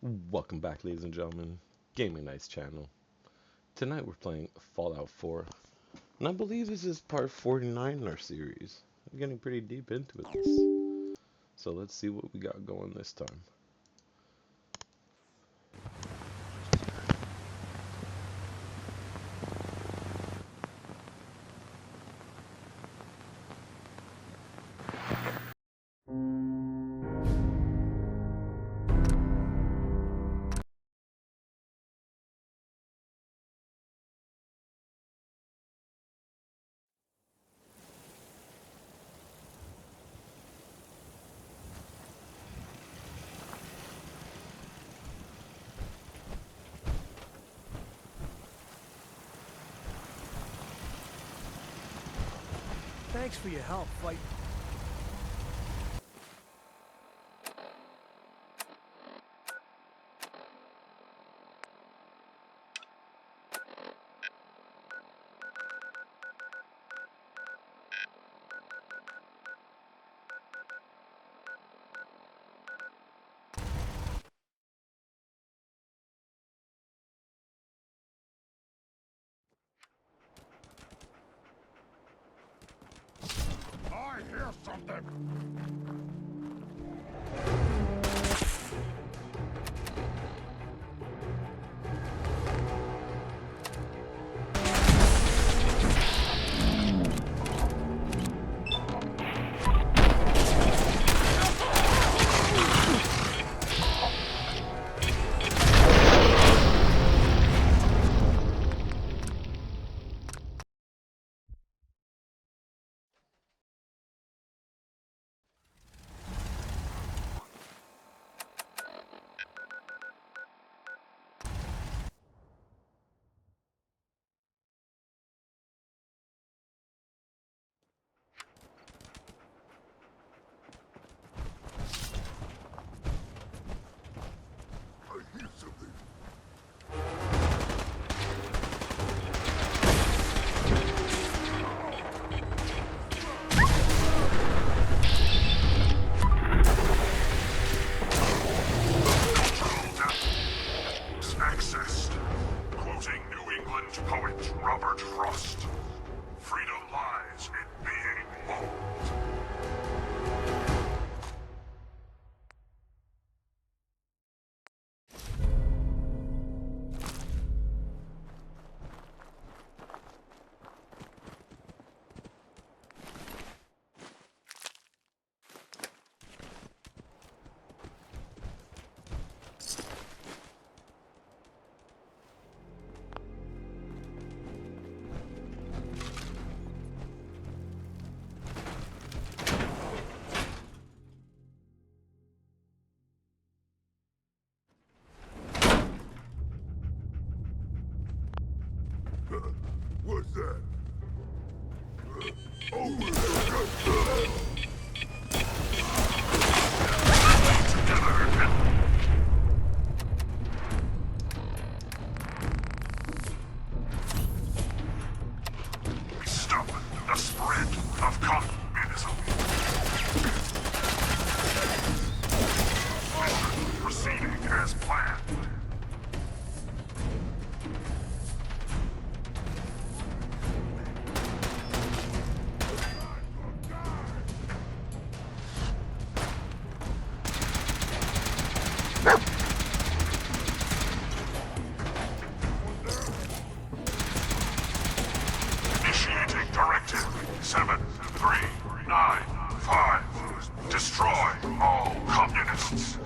Welcome back, ladies and gentlemen. Gaming Nights channel. Tonight we're playing Fallout 4, and I believe this is part 49 in our series. We're getting pretty deep into it. So let's see what we got going this time. Thanks for your help fighting. I hear something! What's that? Stop the spread of communism. Proceeding as planned. Initiating directive 7395. Destroy all communists.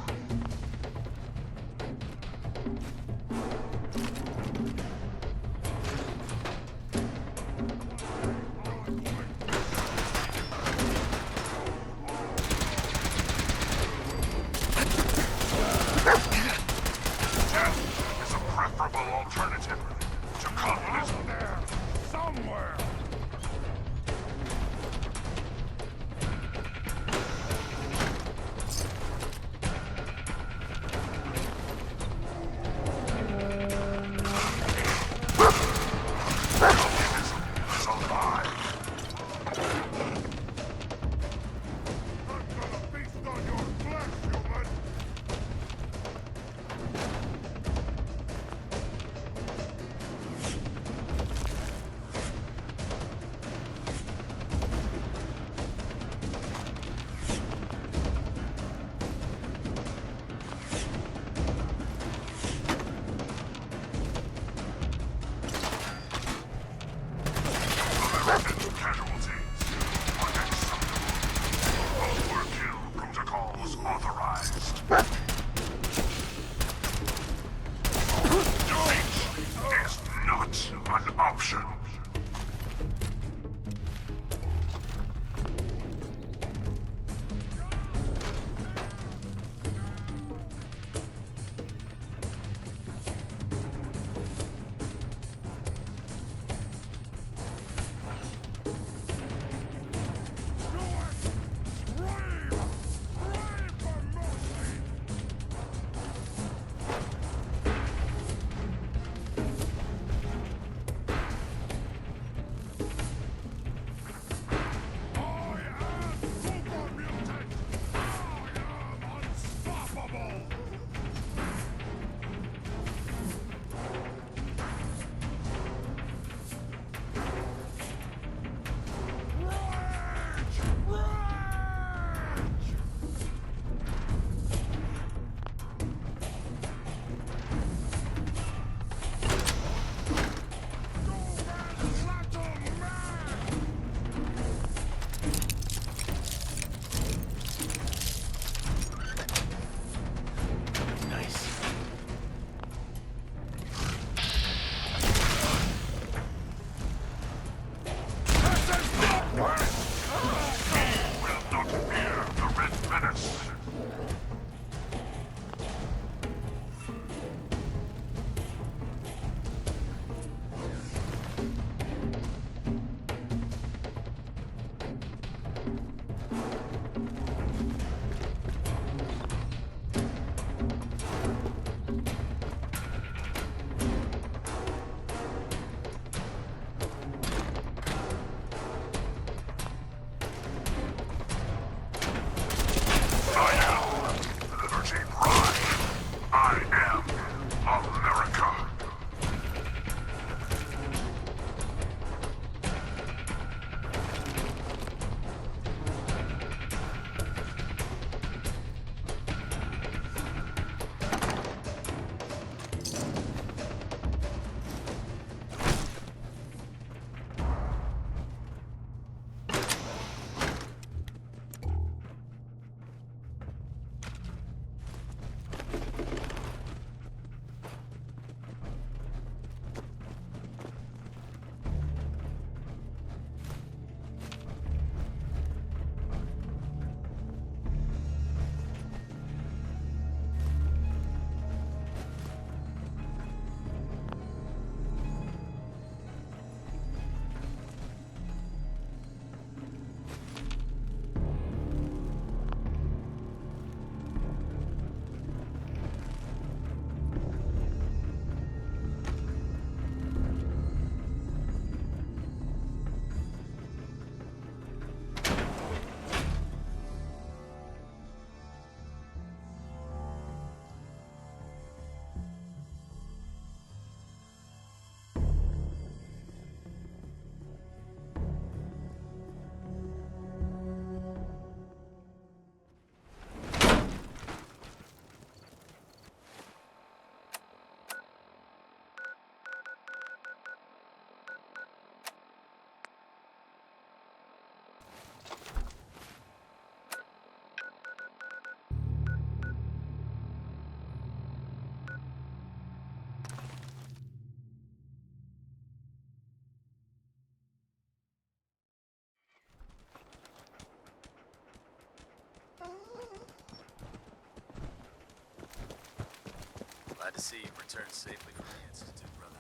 Glad to see you returned safely from the Institute, brother.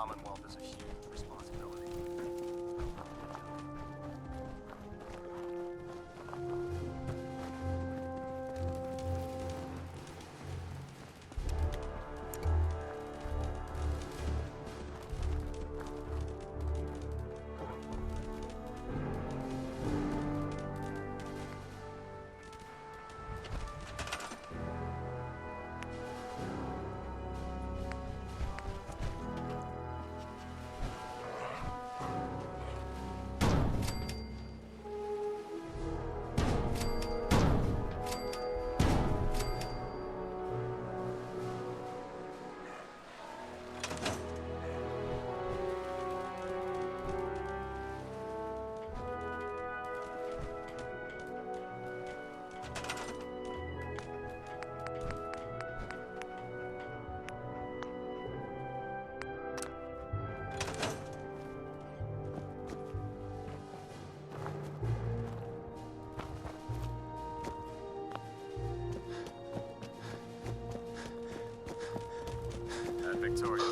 Commonwealth is a huge responsibility. Victoria.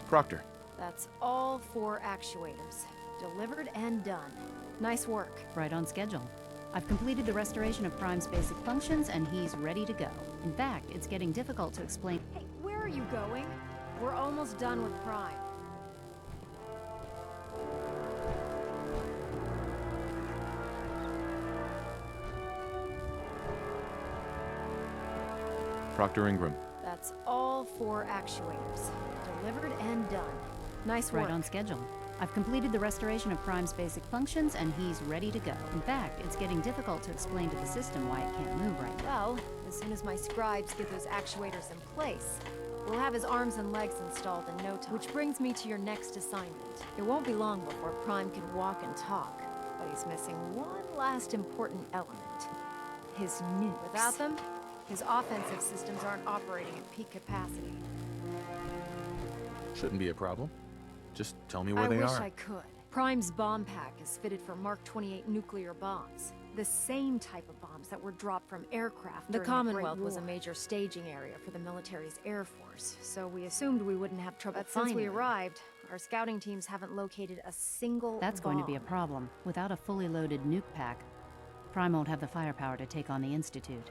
Proctor. That's all 4 actuators. Delivered and done. Nice work. Right on schedule. I've completed the restoration of Prime's basic functions, and he's ready to go. In fact, it's getting difficult to explain. Hey, where are you going? We're almost done with Prime. Proctor Ingram. That's all 4 actuators. Delivered and done. Nice work. Right on schedule. I've completed the restoration of Prime's basic functions, and he's ready to go. In fact, it's getting difficult to explain to the system why it can't move right now. Well, as soon as my scribes get those actuators in place, we'll have his arms and legs installed in no time. Which brings me to your next assignment. It won't be long before Prime can walk and talk, but he's missing one last important element. His nukes. Without them, his offensive systems aren't operating at peak capacity. Shouldn't be a problem. Just tell me where I they wish are. I could. Prime's bomb pack is fitted for Mark 28 nuclear bombs. The same type of bombs that were dropped from aircraft. The Commonwealth was a major staging area for the military's air force, so we assumed we wouldn't have trouble finding them. Since we arrived, our scouting teams haven't located a single That's going to be a problem. Without a fully loaded nuke pack, Prime won't have the firepower to take on the Institute.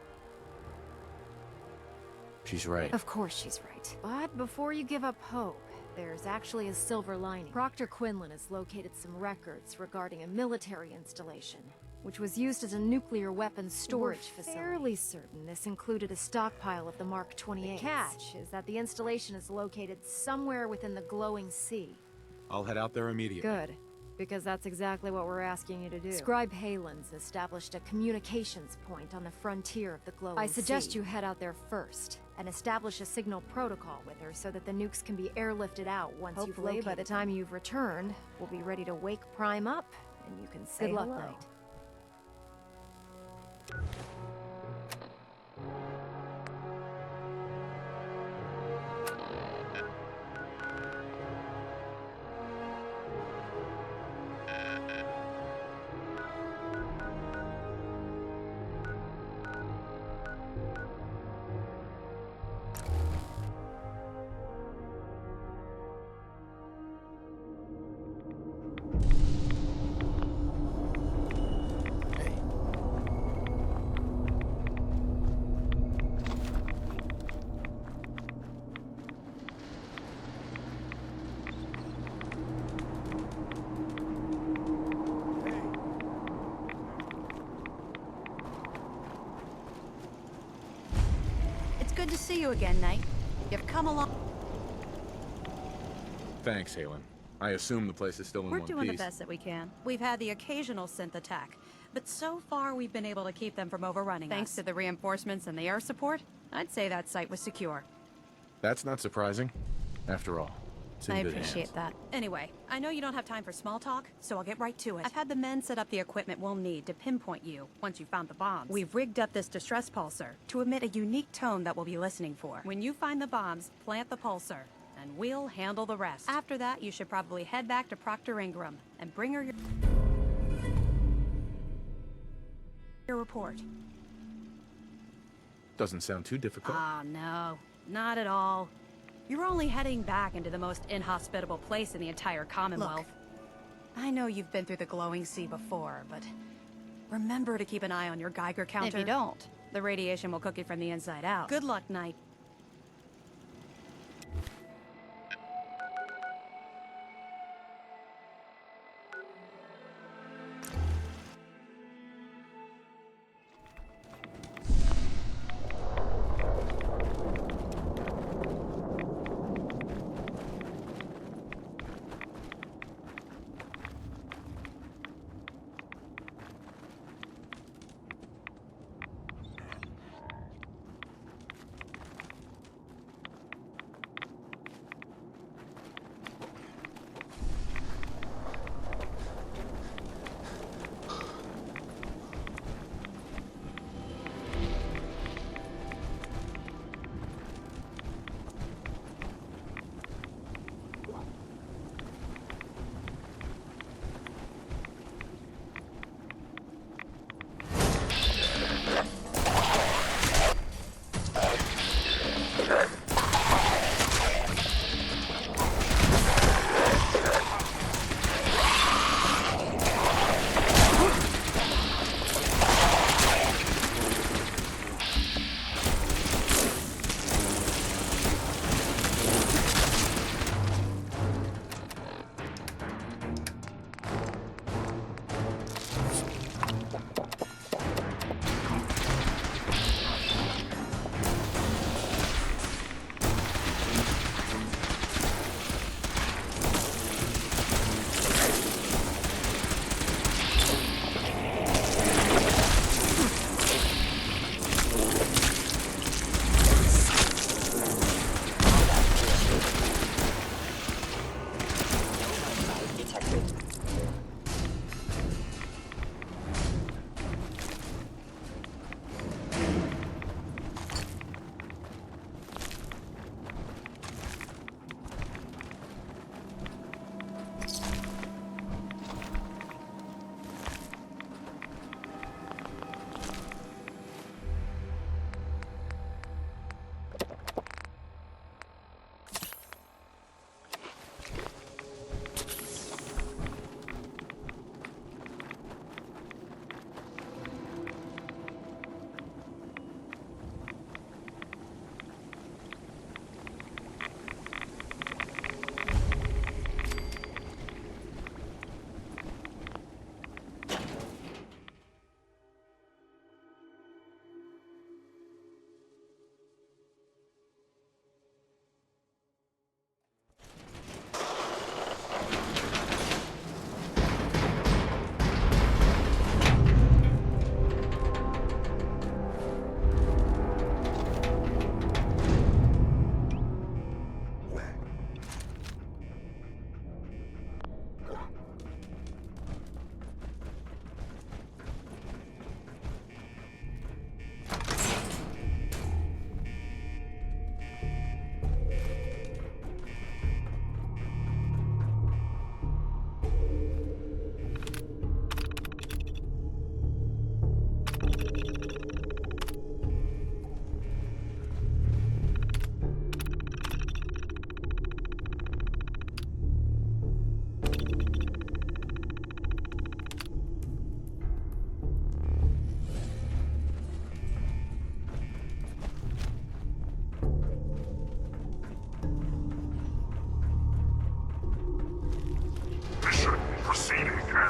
She's right. Of course she's right. But before you give up hope, there's actually a silver lining. Proctor Quinlan has located some records regarding a military installation, which was used as a nuclear weapons storage facility. We're fairly certain this included a stockpile of the Mark 28. The catch is that the installation is located somewhere within the glowing sea. I'll head out there immediately. Good, because that's exactly what we're asking you to do. Scribe Halen's established a communications point on the frontier of the glowing sea. I suggest you head out there first and establish a signal protocol with her so that the nukes can be airlifted out once you've located. Hopefully, by the time you've returned, we'll be ready to wake Prime up, and you can say hello. Good luck, Knight. Good to see you again, Knight. You've come along. Thanks, Halen. I assume the place is still in one piece. We're doing the best that we can. We've had the occasional synth attack, but so far we've been able to keep them from overrunning us. Thanks to the reinforcements and the air support, I'd say that site was secure. That's not surprising. After all, it's in I good appreciate hands. that. Anyway, I know you don't have time for small talk, so I'll get right to it. I've had the men set up the equipment we'll need to pinpoint you once you've found the bombs. We've rigged up this distress pulsar to emit a unique tone that we'll be listening for. When you find the bombs, plant the pulsar, and we'll handle the rest. After that, you should probably head back to Proctor Ingram and bring her your report. Doesn't sound too difficult. Ah, no. Not at all. You're only heading back into the most inhospitable place in the entire Commonwealth. I know you've been through the glowing sea before, but remember to keep an eye on your Geiger counter. If you don't, the radiation will cook you from the inside out. Good luck, Knight.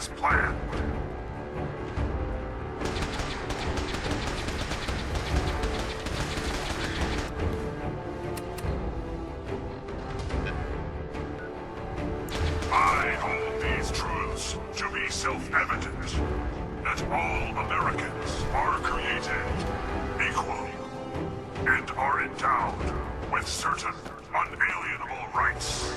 as planned. I hold these truths to be self-evident, that all Americans are created equal and are endowed with certain unalienable rights.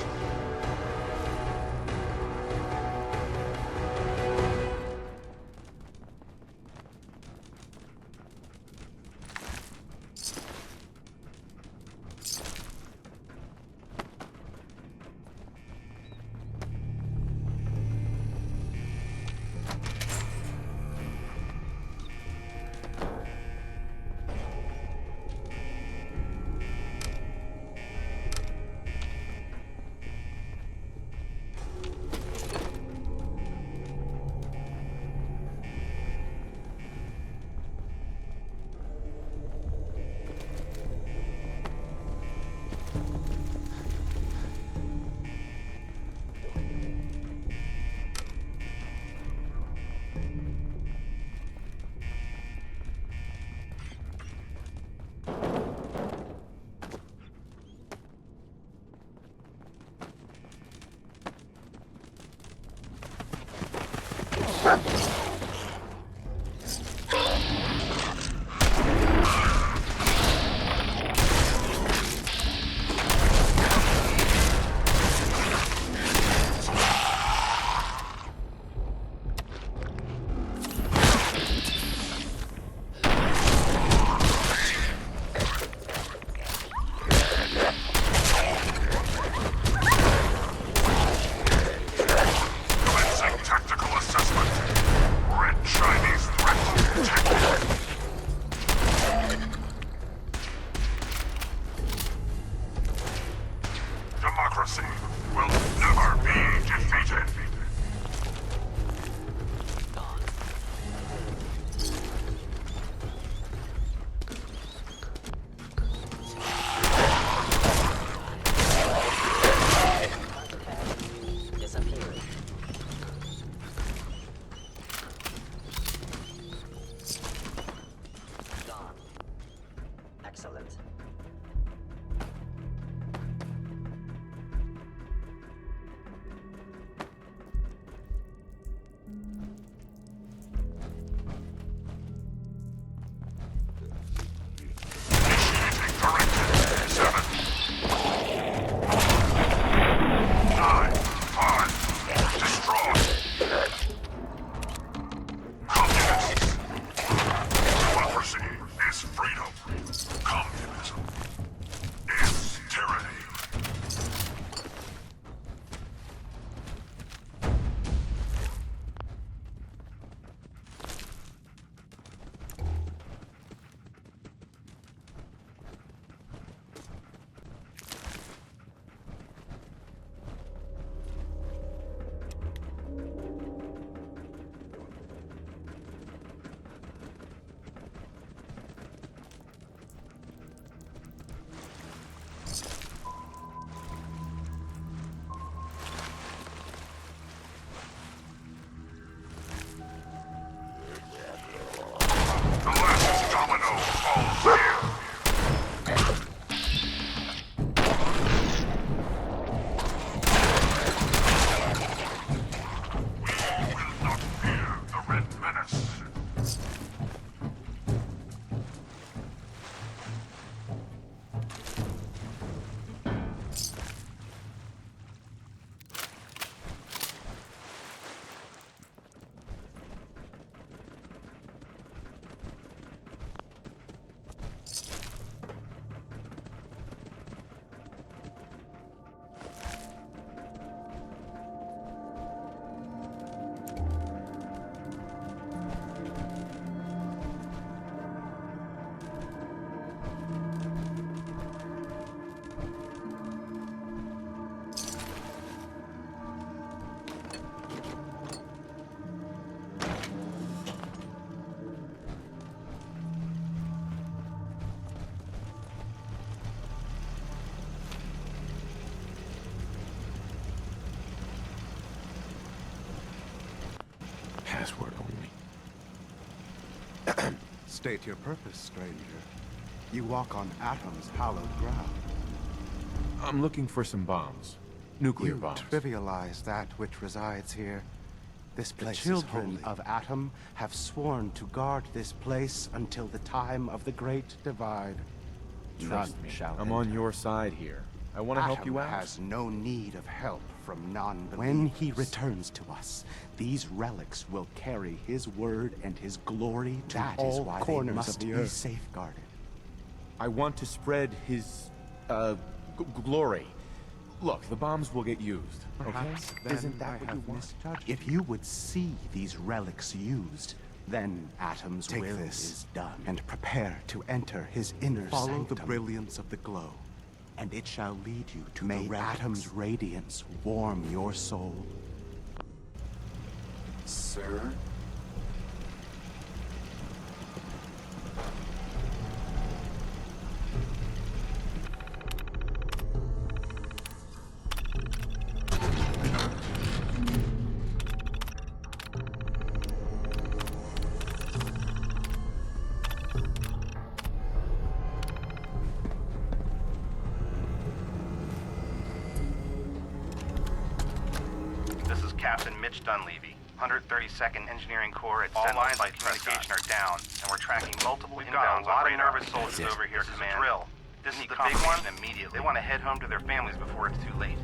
will never be defeated. Excellent. Directive 7, 9, 5, destroy. Communism. Democracy is freedom. Communism is tyranny. The last domino falls here. We will not fear the Red Menace. Password only. State your purpose, stranger. You walk on Atom's hallowed ground. I'm looking for some bombs. Nuclear You bombs. trivialize that which resides here. This place children is holy. Of Atom have sworn to guard this place until the time of the Great Divide. Trust None me. shall I'm on enter. your side here. I want to help you out. Atom has no need of help from non-believers. When he returns to us, these relics will carry his word and his glory to all corners of the earth. Safeguarded. I want to spread his, glory. Look, the bombs will get used, okay? Perhaps then Isn't that I what you have want? misjudged. If you would see these relics used, then Atom's will is done. And prepare to enter his inner sanctum. Follow the brilliance of the glow, and it shall lead you to May Atom's radiance warm your soul. Sir? This is Captain Mitch Dunleavy, 132nd Engineering Corps at All lines of communication are down, and we're tracking multiple inbounds. A lot of nervous soldiers over here. This is a drill. This is the big one. Immediately. They want to head home to their families before it's too late.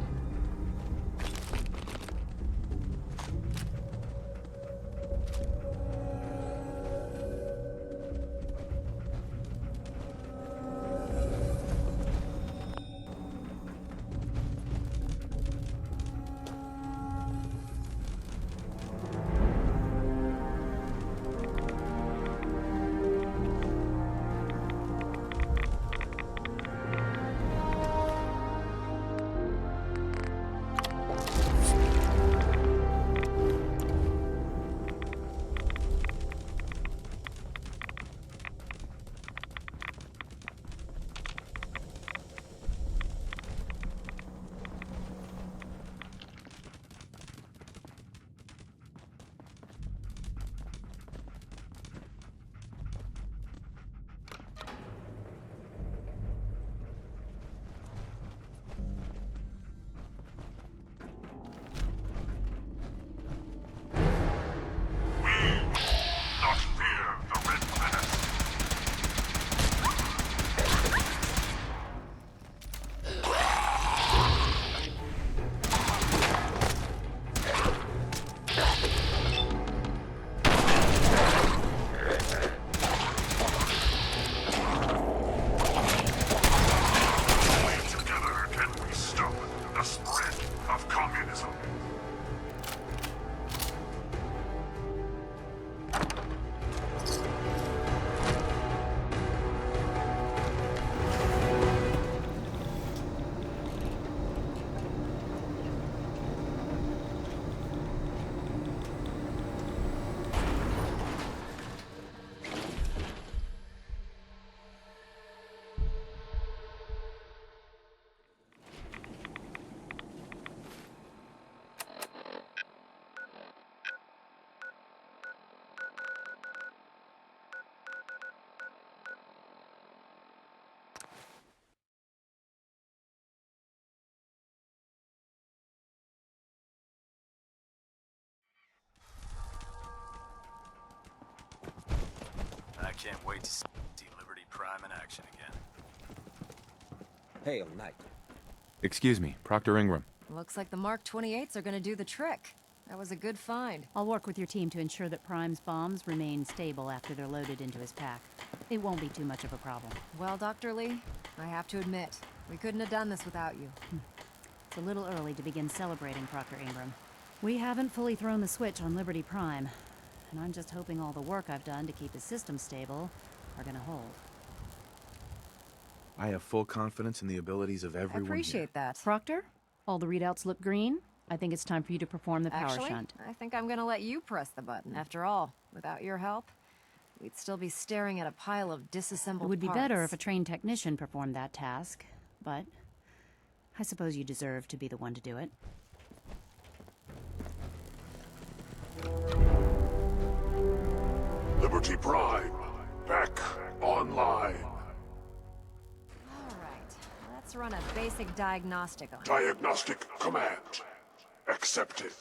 can't wait to see Liberty Prime in action again. Hail, Knight. Excuse me, Proctor Ingram. Looks like the Mark 28s are gonna do the trick. That was a good find. I'll work with your team to ensure that Prime's bombs remain stable after they're loaded into his pack. It won't be too much of a problem. Well, Dr. Lee, I have to admit, we couldn't have done this without you. It's a little early to begin celebrating, Proctor Ingram. We haven't fully thrown the switch on Liberty Prime, and I'm just hoping all the work I've done to keep his system stable are gonna hold. I have full confidence in the abilities of everyone I appreciate that. Proctor, all the readouts look green. I think it's time for you to perform the power Actually, shunt. I think I'm gonna let you press the button. After all, without your help, we'd still be staring at a pile of disassembled It would be parts. better if a trained technician performed that task, but I suppose you deserve to be the one to do it. Liberty Prime, back online. All right, let's run a basic diagnostic on him. Diagnostic command accepted.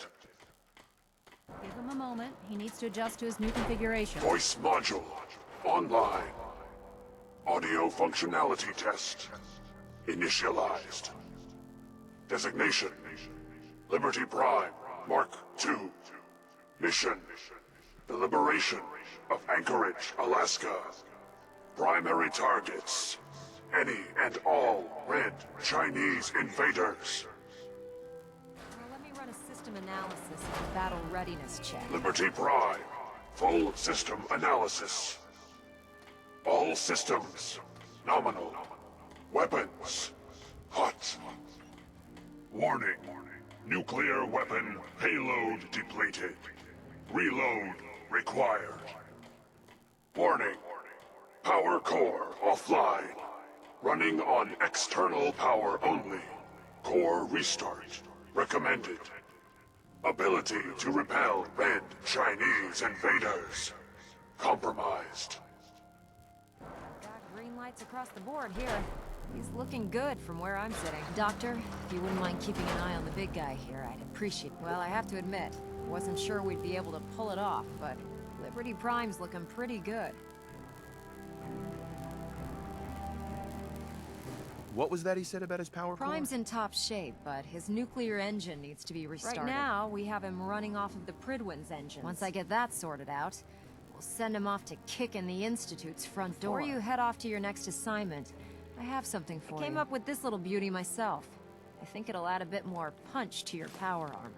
Give him a moment. He needs to adjust to his new configuration. Voice module online. Audio functionality test initialized. Designation Liberty Prime Mark II. Mission the liberation of Anchorage, Alaska. Primary targets any and all red Chinese invaders. Well, let me run a system analysis and battle readiness check. Liberty Prime full system analysis. All systems nominal. Weapons hot. Warning. Nuclear weapon payload depleted. Reload required. Warning. Power core offline. Running on external power only. Core restart recommended. Ability to repel red Chinese invaders compromised. Got green lights across the board here. He's looking good from where I'm sitting. Doctor, if you wouldn't mind keeping an eye on the big guy here, I'd appreciate it. Well, I have to admit, wasn't sure we'd be able to pull it off, but Liberty Prime's looking pretty good. What was that he said about his power core? Prime's in top shape, but his nuclear engine needs to be restarted. Right now, we have him running off of the Pridwin's engines. Once I get that sorted out, we'll send him off to kick in the Institute's front door. Before you head off to your next assignment, I have something for you. I came up with this little beauty myself. I think it'll add a bit more punch to your power armor.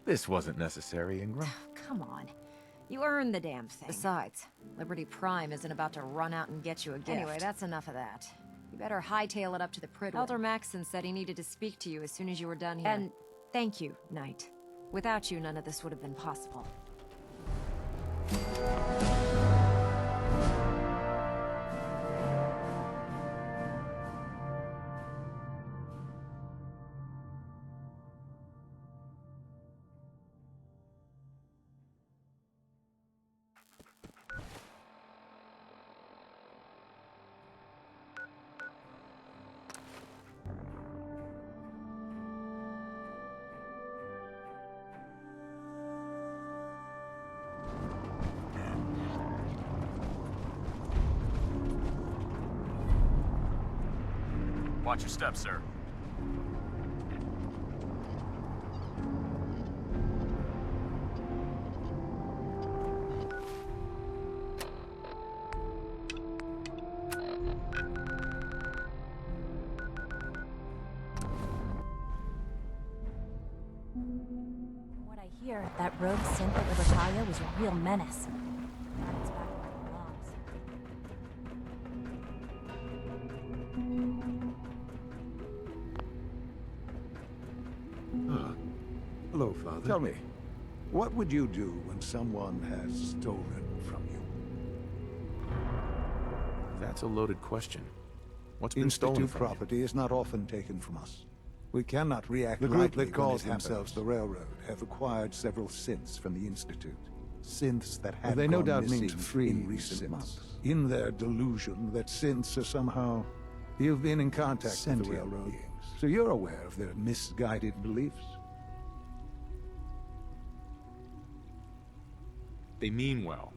This wasn't necessary, Ingram. Come on. You earned the damn thing. Besides, Liberty Prime isn't about to run out and get you a gift. Anyway, that's enough of that. You better hightail it up to the Pridwin. Elder Maxson said he needed to speak to you as soon as you were done here. And thank you, Knight. Without you, none of this would have been possible. Watch your step, sir. What I hear, that rogue synth at Libertalia was a real menace. Glad it's back where it belongs. Hello, Father. Tell me, what would you do when someone has stolen from you? That's a loaded question. What's been stolen Institute from you? property is not often taken from us. We cannot react The group lightly that calls when it themselves happens. the Railroad have acquired several synths from the Institute. Synths that have They no gone doubt mean missing to free in these recent synths. months. In their delusion that synths are somehow... You've been in contact with the Sentient Railroad. beings. so you're aware of their misguided beliefs? They mean well.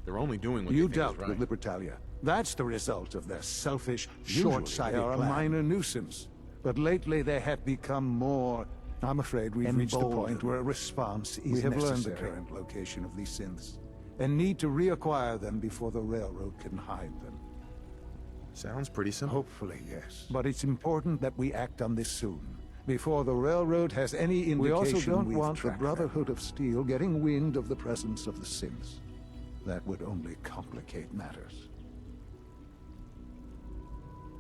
They're only doing what You they think dealt is right. with Libertalia. That's the result of their selfish, Usually short-sighted they are a plan. minor nuisance. But lately they have become more... I'm afraid we've reached a point where a response is necessary. We have learned the current location of these synths, and need to reacquire them before the railroad can hide them. Sounds pretty simple. Hopefully, yes. But it's important that we act on this soon, before the railroad has any indication. We also don't want the Brotherhood of Steel getting wind of the presence of the synths. That would only complicate matters.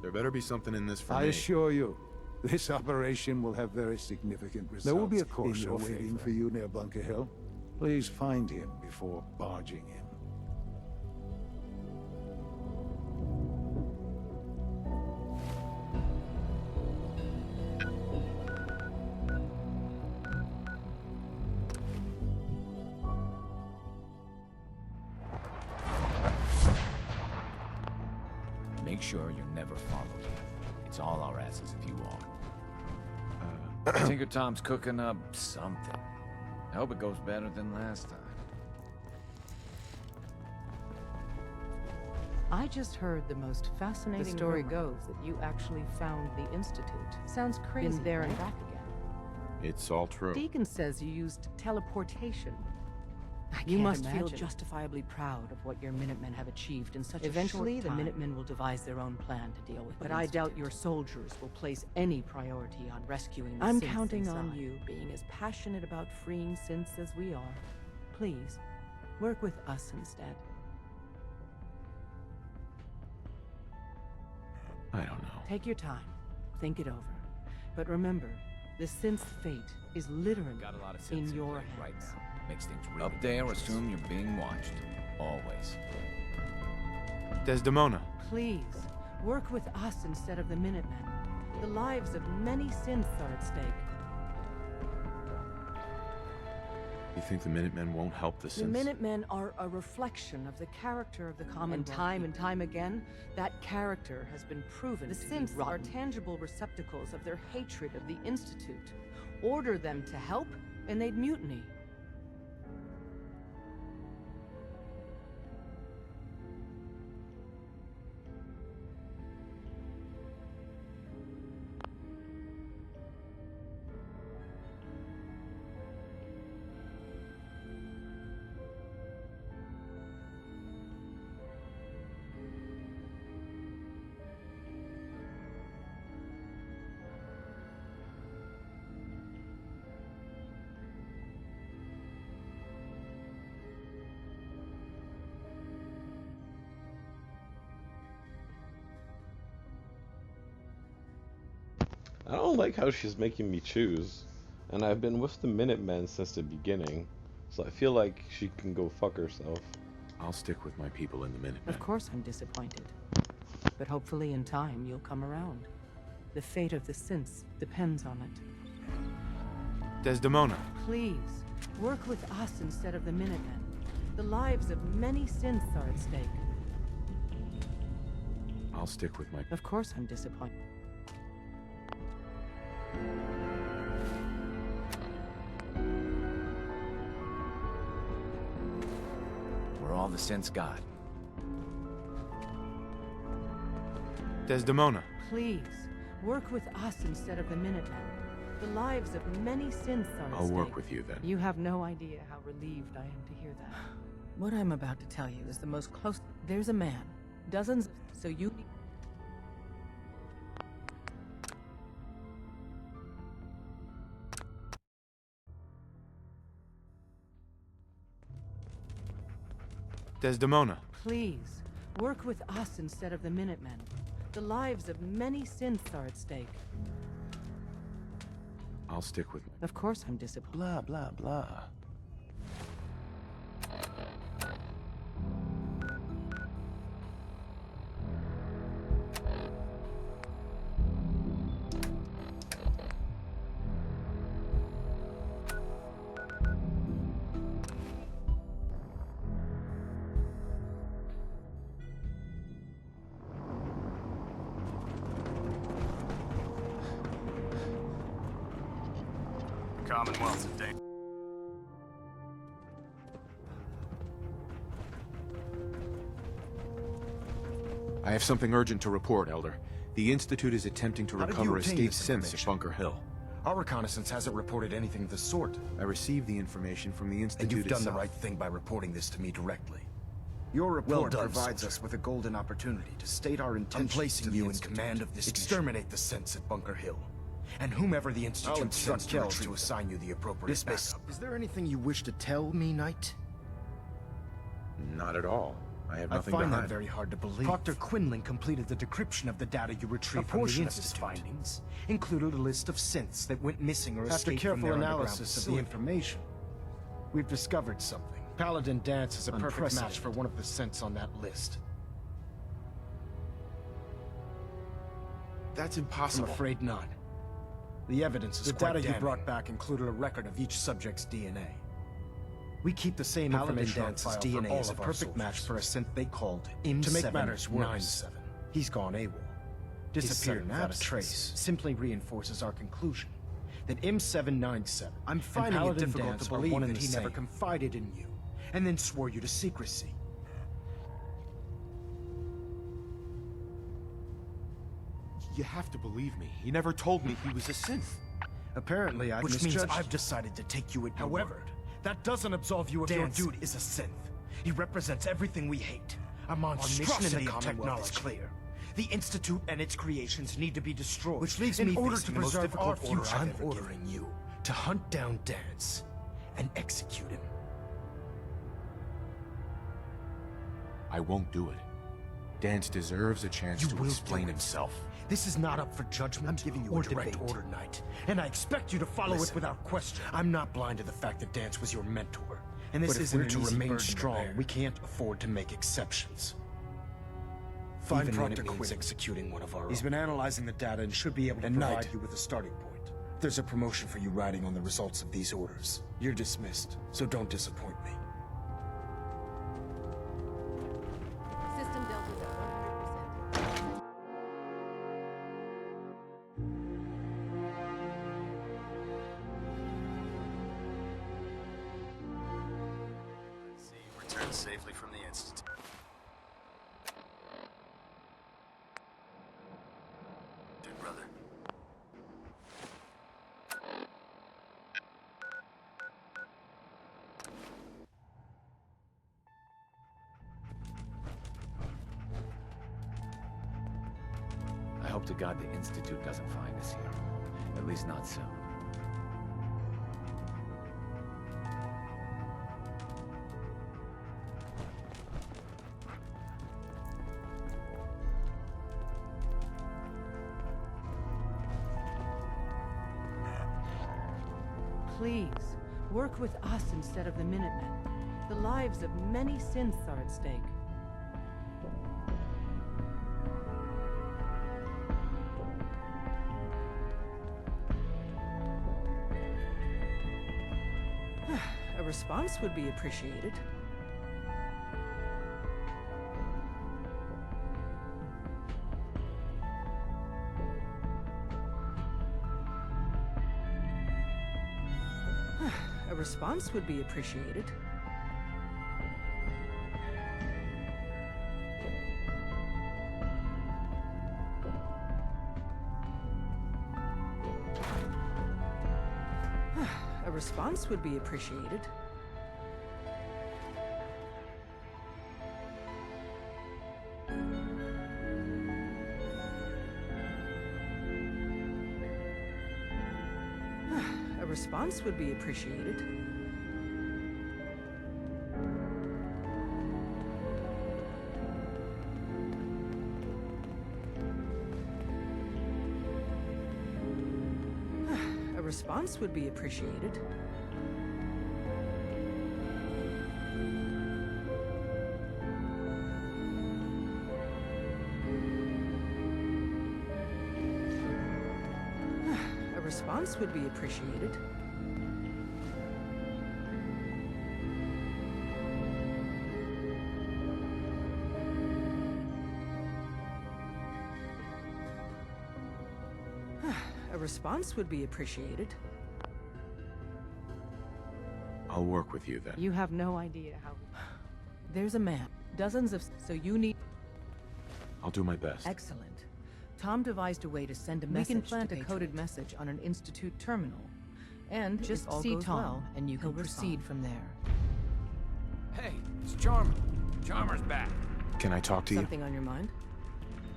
There better be something in this for I me. assure you, this operation will have very significant results. There will be a courser waiting for you near Bunker Hill. Please find him before barging in. Make sure you're never followed. It's all our asses if you are. Tinker Tom's cooking up something. I hope it goes better than last time. I just heard the most fascinating The story rumor. goes that you actually found the Institute. Sounds crazy, Been there and right? back again. It's all true. Deacon says you used teleportation. I You can't must feel imagine. justifiably proud of what your Minutemen have achieved in such Eventually, a the short time. Minutemen will devise their own plan to deal with But the I doubt Institute. your soldiers will place any priority on rescuing the I'm synths counting on inside. you being as passionate about freeing synths as we are. Please, work with us instead. I don't know. Take your time. Think it over. But remember, the synth's fate is literally Got a lot of in sense your play right hands. now. Makes things really Up there, assume you're being watched. Always. Desdemona. Please, work with us instead of the Minutemen. The lives of many synths are at stake. You think the Minutemen won't help the The synths? Minutemen are a reflection of the character of the Commonwealth. And time again, that character has been proven The to synths be are rotten. Tangible receptacles of their hatred of the Institute. Order them to help, and they'd mutiny. I don't like how she's making me choose. And I've been with the Minutemen since the beginning. So I feel like she can go fuck herself. I'll stick with my people in the Minutemen. Of course I'm disappointed. But hopefully in time you'll come around. The fate of the synths depends on it. Desdemona. Please, work with us instead of the Minutemen. The lives of many synths are at stake. I'll stick with my... Of course I'm disappointed. We're all the synths got. Desdemona. Please, work with us instead of the Minutemen. The lives of many synths are at I'll stake. work with you then. You have no idea how relieved I am to hear that. What I'm about to tell you is the most close... There's a man. Dozens of... So you... Desdemona. Please, work with us instead of the Minutemen. The lives of many synths are at stake. I'll stick with... Of course I'm disappointed. Blah, blah, blah. Commonwealth's in danger. I have something urgent to report, Elder. The Institute is attempting to recover escaped synths at Bunker Hill. Our reconnaissance hasn't reported anything of the sort. I received the information from the Institute And you've done itself. the right thing by reporting this to me directly. Your report provides us with a golden opportunity to state our intentions. I'm placing you in command of this. Exterminate the synths at Bunker Hill. And whomever the Institute sends to assign you the appropriate backup. Is there anything you wish to tell me, Knight? Not at all. I have nothing I find behind. that very hard to believe. Dr. Quinlan completed the decryption of the data you retrieved from the Institute. His findings included a list of synths that went missing or escaped from their analysis of the information, we've discovered something. Paladin Dance is a perfect match for one of the synths on that list. That's impossible. I'm afraid not. The evidence is quite damning. The data you brought back included a record of each subject's DNA. We keep the same information on file DNA as a perfect match for a synth they called M797. To make matters worse, he's gone AWOL. Disappeared without a trace. Simply reinforces our conclusion that M797 I'm finding it difficult to believe that he never confided in you, and then swore you to secrecy. You have to believe me. He never told me he was a synth. Apparently, I've misjudged. Which means I've decided to take you at your word. That doesn't absolve you of your duty. Is a synth. He represents everything we hate. A monstrosity of technology. Is clear. The Institute and its creations need to be destroyed. Which leaves me in order to preserve our future. I'm ordering you to hunt down Dance and execute him. I won't do it. Dance deserves a chance to explain himself. This is not up for judgment. I'm giving you a direct order, Knight, and I expect you to follow it without question. I'm not blind to the fact that Dance was your mentor, and this isn't to remain strong. We can't afford to make exceptions. Find Proctor Quinn executing one of our own. He's been analyzing the data and should be able to provide you with a starting point. There's a promotion for you riding on the results of these orders. You're dismissed, so don't disappoint me. System delta's at 100%. Return safely from the Institute. Dude, brother. I hope to God the Institute doesn't find us here. At least not soon. Please, work with us instead of the Minutemen. The lives of many synths are at stake. A response would be appreciated. A response would be appreciated. A response would be appreciated. A response would be appreciated. A response would be appreciated. A response would be appreciated. A response would be appreciated. I'll work with you then. You have no idea how... There's a map. Dozens of... So you need... I'll do my best. Excellent. Tom devised a way to send a message. We can plant a coded message on an Institute terminal. And just see Tom, well, and you can proceed from there. Hey, it's Charmer. Charmer's back. Can I talk to you? Something on your mind?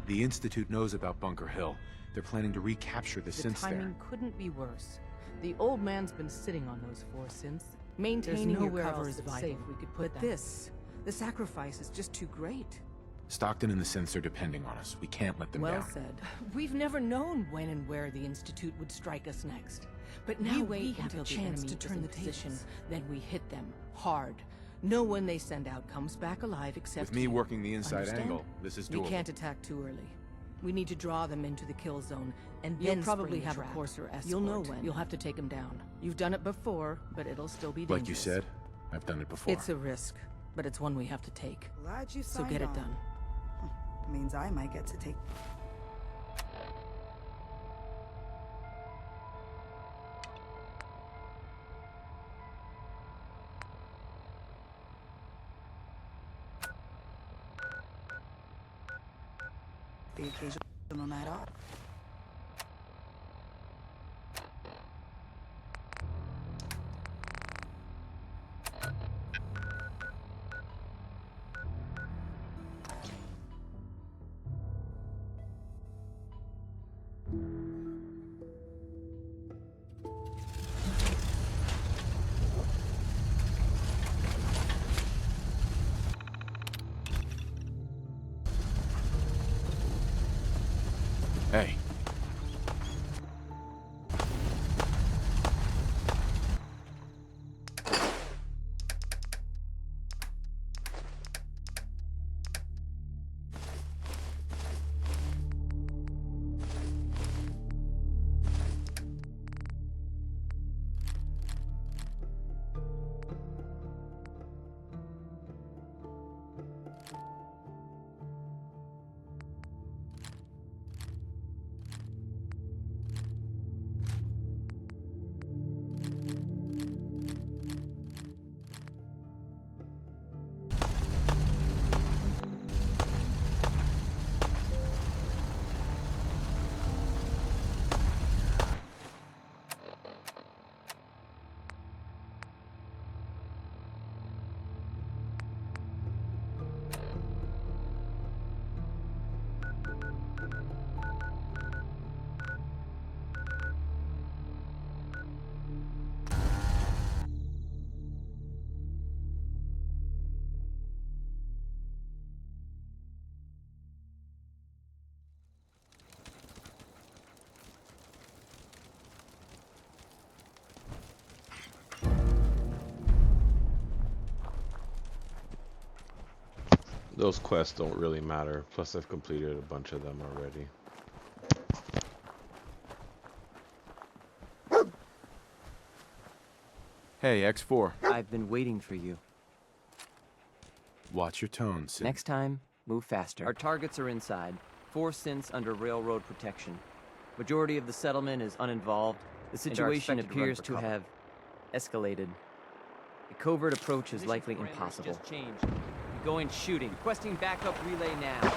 The Institute knows about Bunker Hill. They're planning to recapture the synths there. The timing couldn't be worse. The old man's been sitting on those 4 synths. Maintaining your cover is safe. We could put the sacrifice is just too great. Stockton and the synths are depending on us. We can't let them down. Well said. We've never known when and where the Institute would strike us next. But now we have a chance to turn the position. Then we hit them hard. No one they send out comes back alive except with me working the inside angle, this is doable. We can't attack too early. We need to draw them into the kill zone, and then you'll probably have a courser escort. You'll know when. You'll have to take them down. You've done it before, but it'll still be dangerous. Like you said, I've done it before. It's a risk, but it's one we have to take. Glad you so get it done. Means I might get to take... the occasional night off. Hey. Those quests don't really matter, plus I've completed a bunch of them already. Hey, X4. I've been waiting for you. Watch your tone, Sid. Next time, move faster. Our targets are inside. 4 synths under railroad protection. Majority of the settlement is uninvolved. The situation appears to have escalated. A covert approach is likely impossible. Just changed. Going shooting. Requesting backup relay now.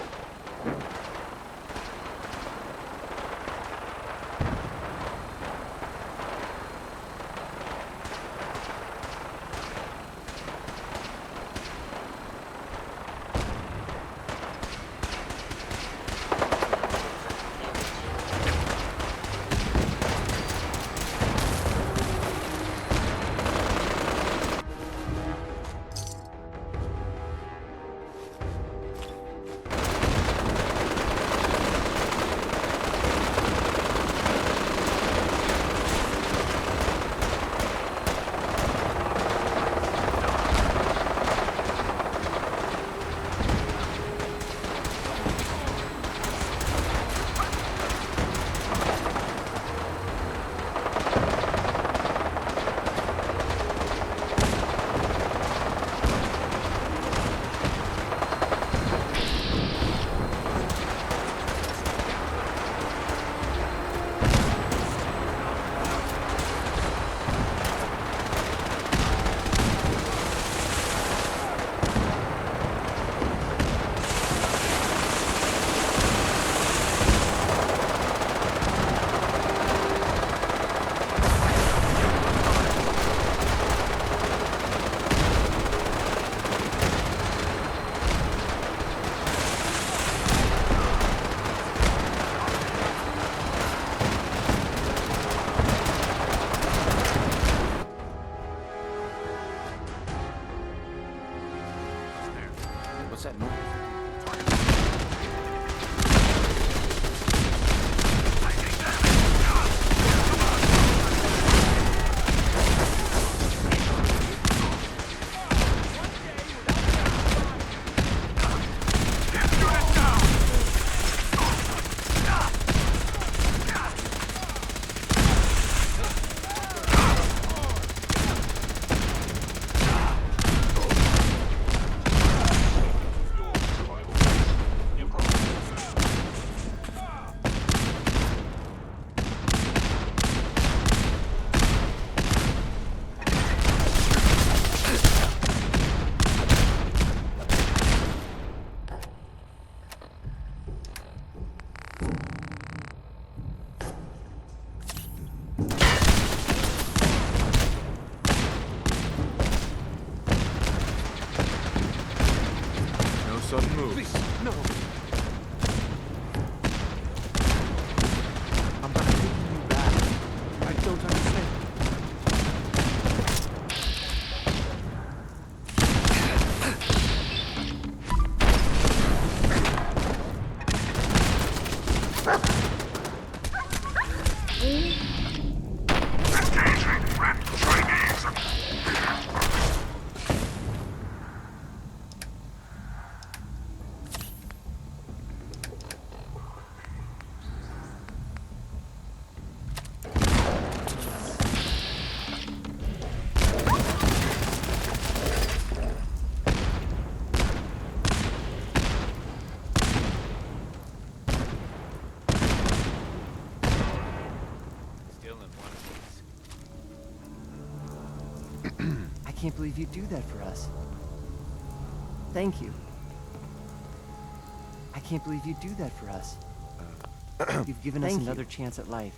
Engaging Red Chinese. I can't believe you do that for us. Thank you. I can't believe you do that for us. You've given us another chance at life.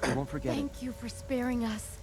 I won't forget it. Thank you for sparing us.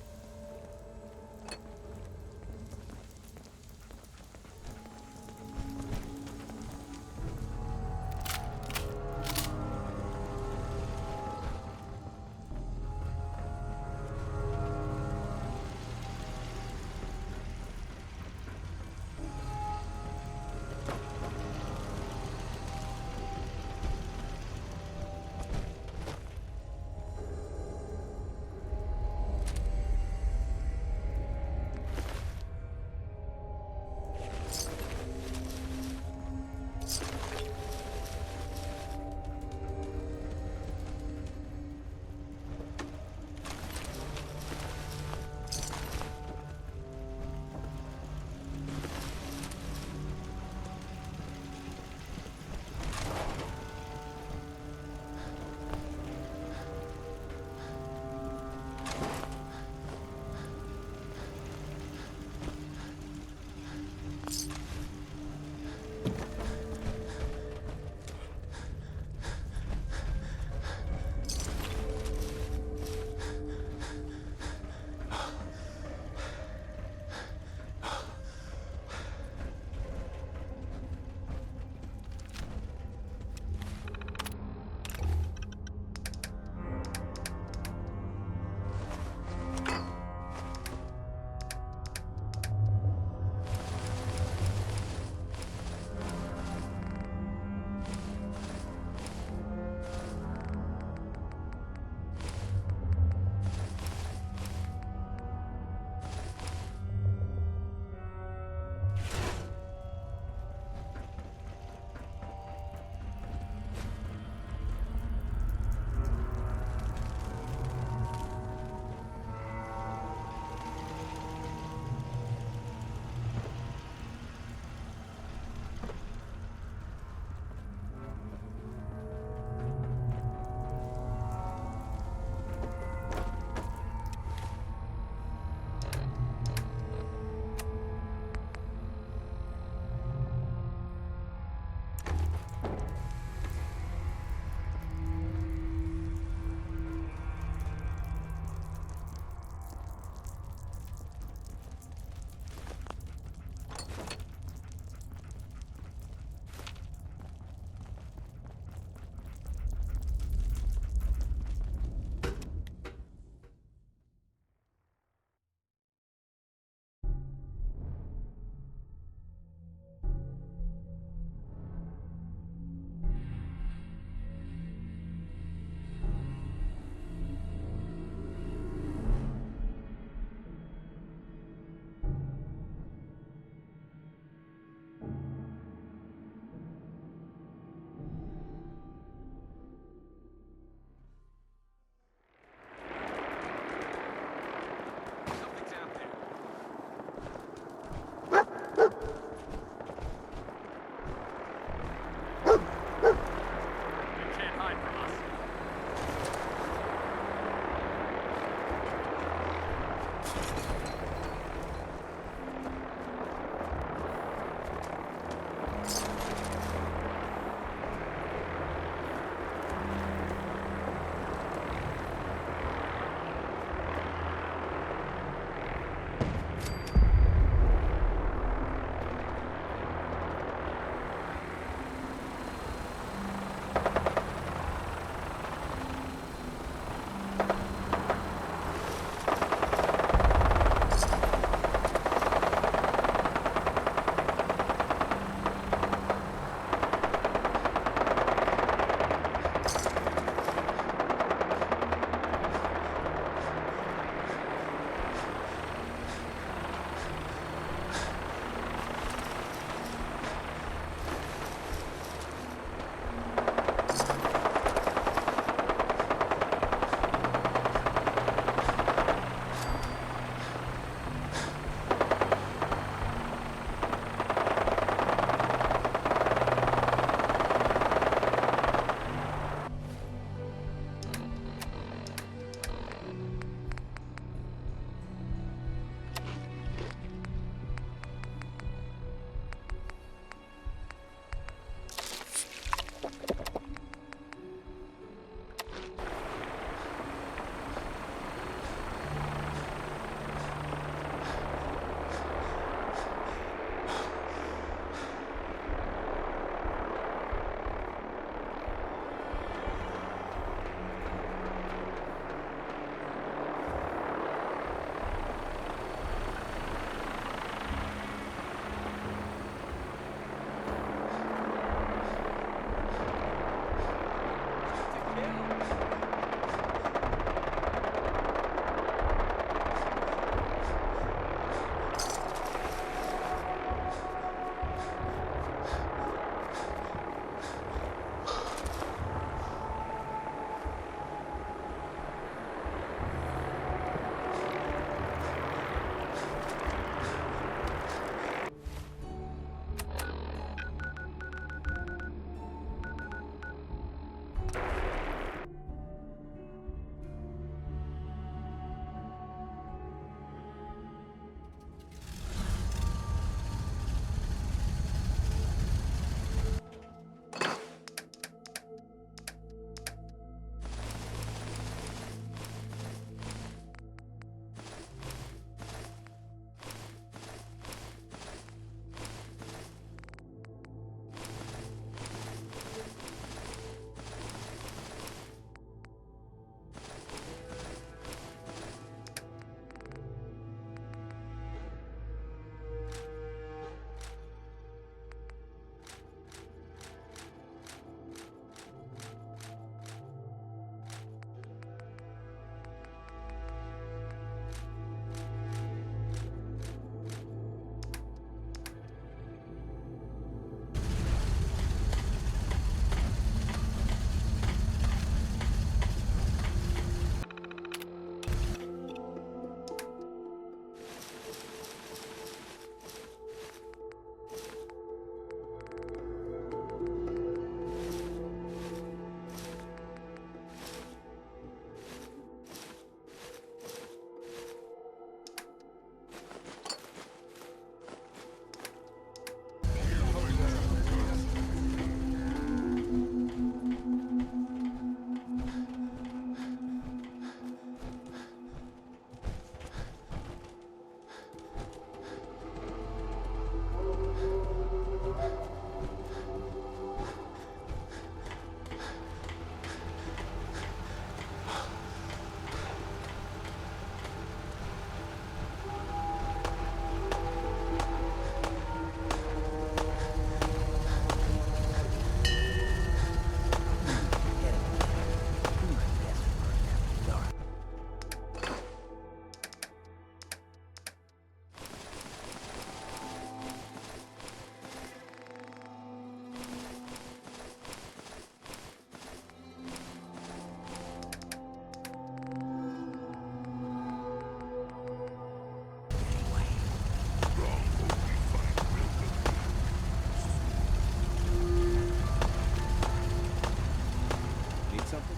something?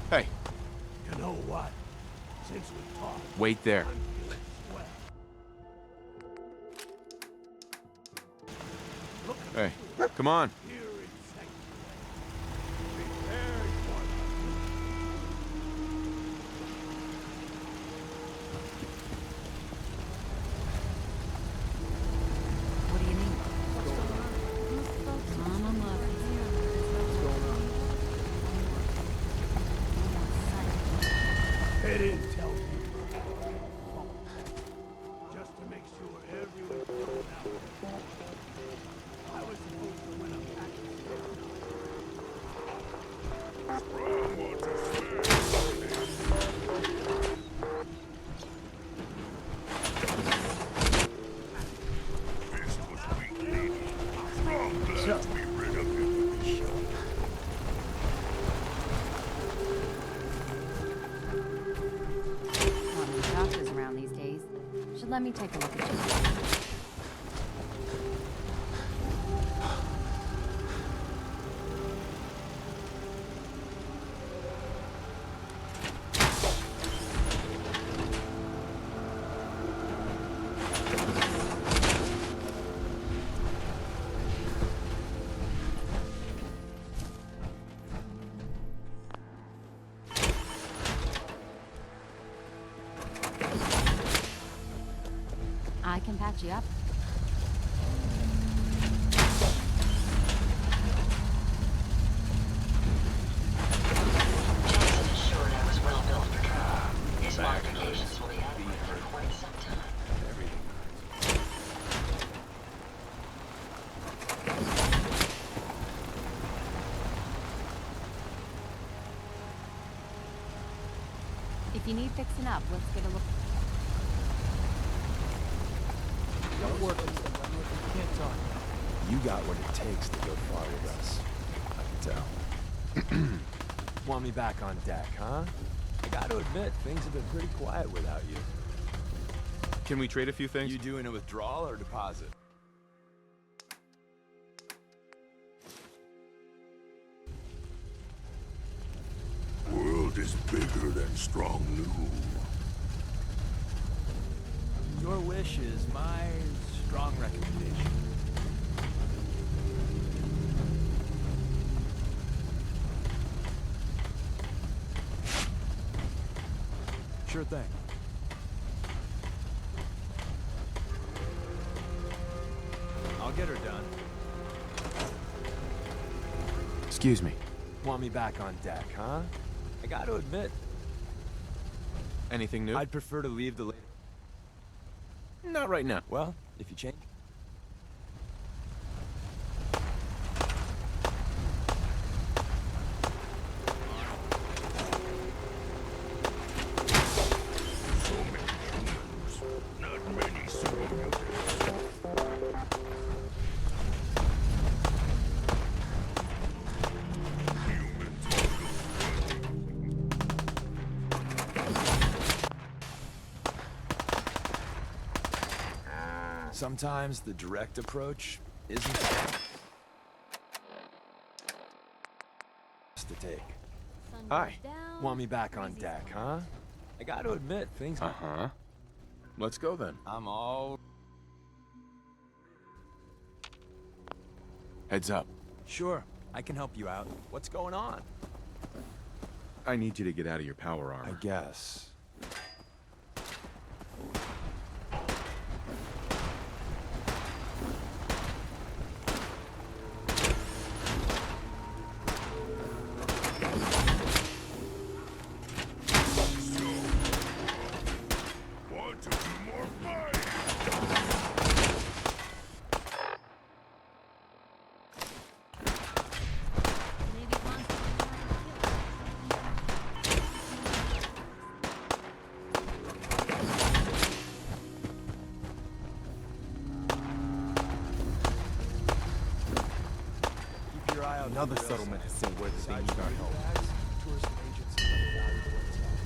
Hey. You know what? Since we talked... Wait there. Hey, come on. What do you need? Mama loves They didn't tell me. Just to make sure everyone filled out. I was supposed to win a This was weak, lady. From glad to be rid of him. not many doctors around these days. Should let me take a look at you. I can patch you up. Johnson assured I was well built for trial. His modifications will be adequate for quite some time. If you need fixing up, let's get a look. Don't work with them. You can't talk. You got what it takes to go far with us. I can tell. Want me back on deck, huh? I gotta admit, things have been pretty quiet without you. Can we trade a few things? You doing a withdrawal or deposit? World is bigger than strong new. Your wish is my strong recommendation. Sure thing. I'll get her done. Excuse me. Want me back on deck, huh? I gotta admit. Anything new? I'd prefer to leave the late. Not right now. Well, if you change. So many humans, not many civilians. Sometimes the direct approach isn't to take. Hi. Want me back on deck, huh? I gotta admit, things... Uh-huh. Let's go then. I'm all... Heads up. Sure, I can help you out. What's going on? I need you to get out of your power armor. I guess. Want to do more fight? Keep your eye out. Another for the real settlement has stuff. seen where they Besides need our food help. bags, tourism agencies have valuable intel.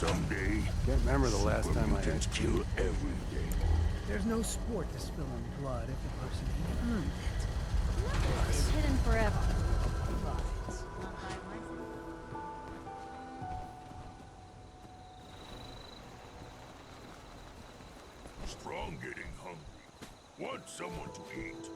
Someday, Can't remember the last time I had mutants kill every day. There's no sport to spilling blood if a person ain't earned it. It's hidden forever. Strong getting hungry. Want someone to eat.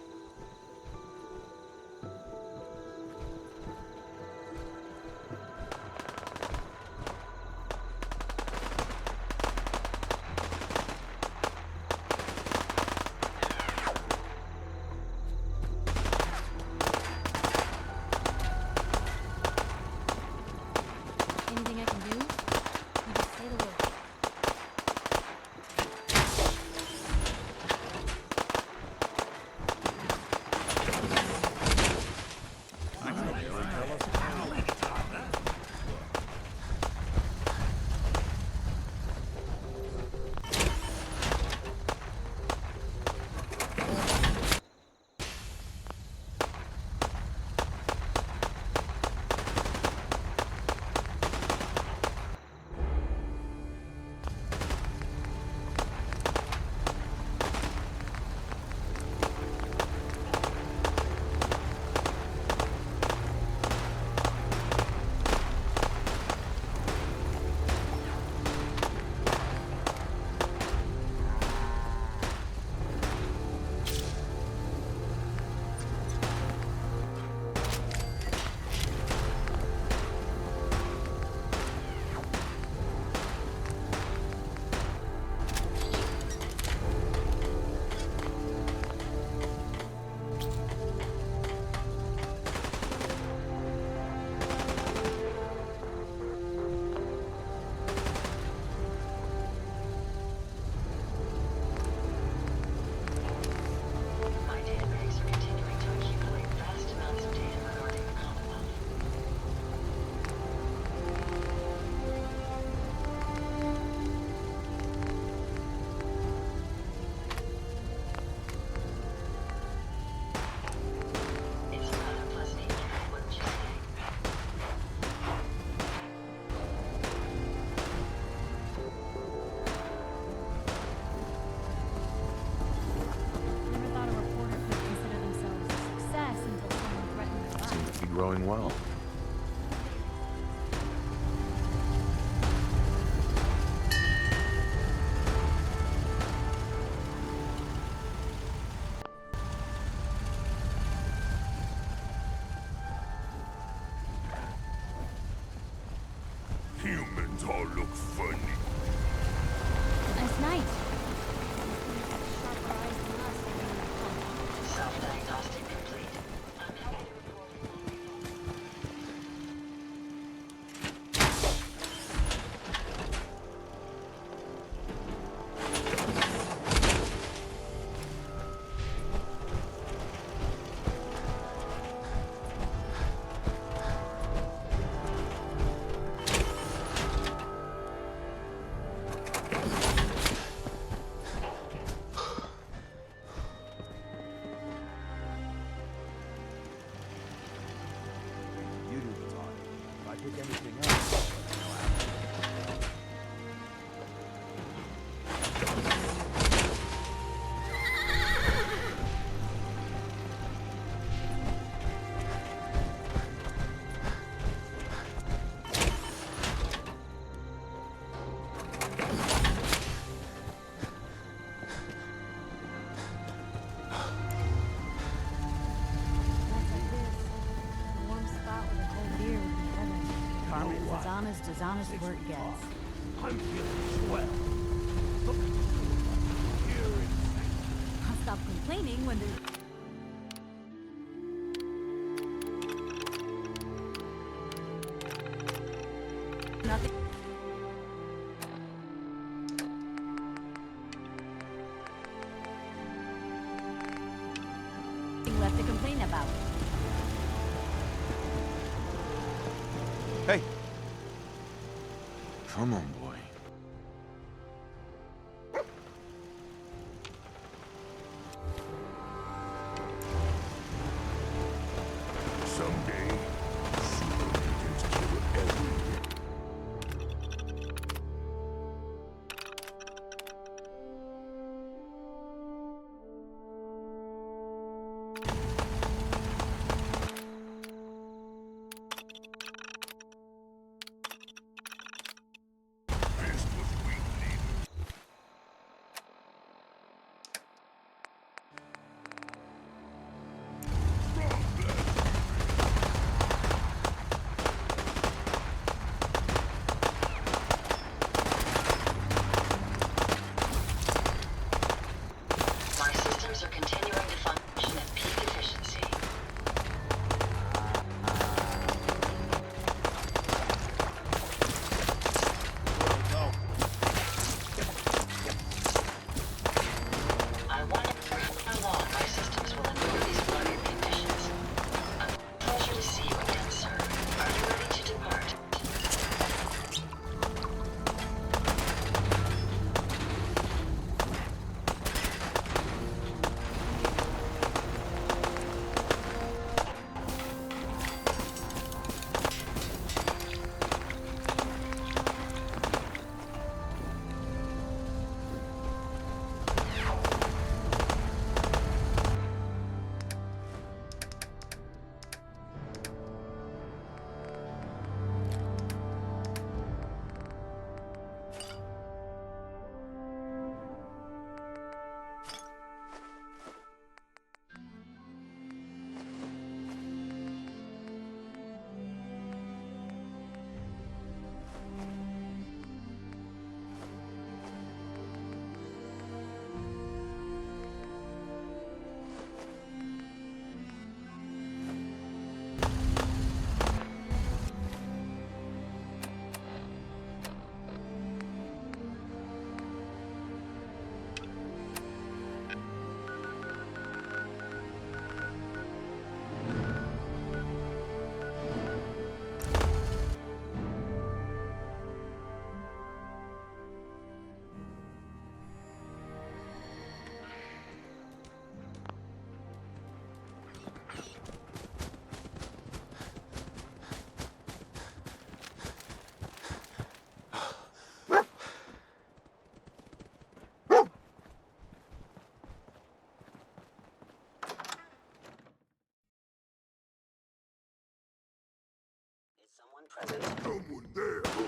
Anything I can do? You just say the word. My databanks are continuing to accumulate vast amounts of data regarding the Commonwealth. It's not a pleasant evening, wouldn't you say? Never thought a reporter could consider themselves a success until someone threatened their life. Seems to be growing well. Humans all look funny. Nice night. Self-diagnostic complete. I'm happy to report. You do the talking. If I pick anything up, Nights like this, a warm spot with a cold beer would be heaven. Carmen is as honest as word gets. I'm feeling swell. Look at you. Here in I'll stop complaining when there's... nothing left to complain about. Hey! Come on, boy. Someday, super mutants kill every day.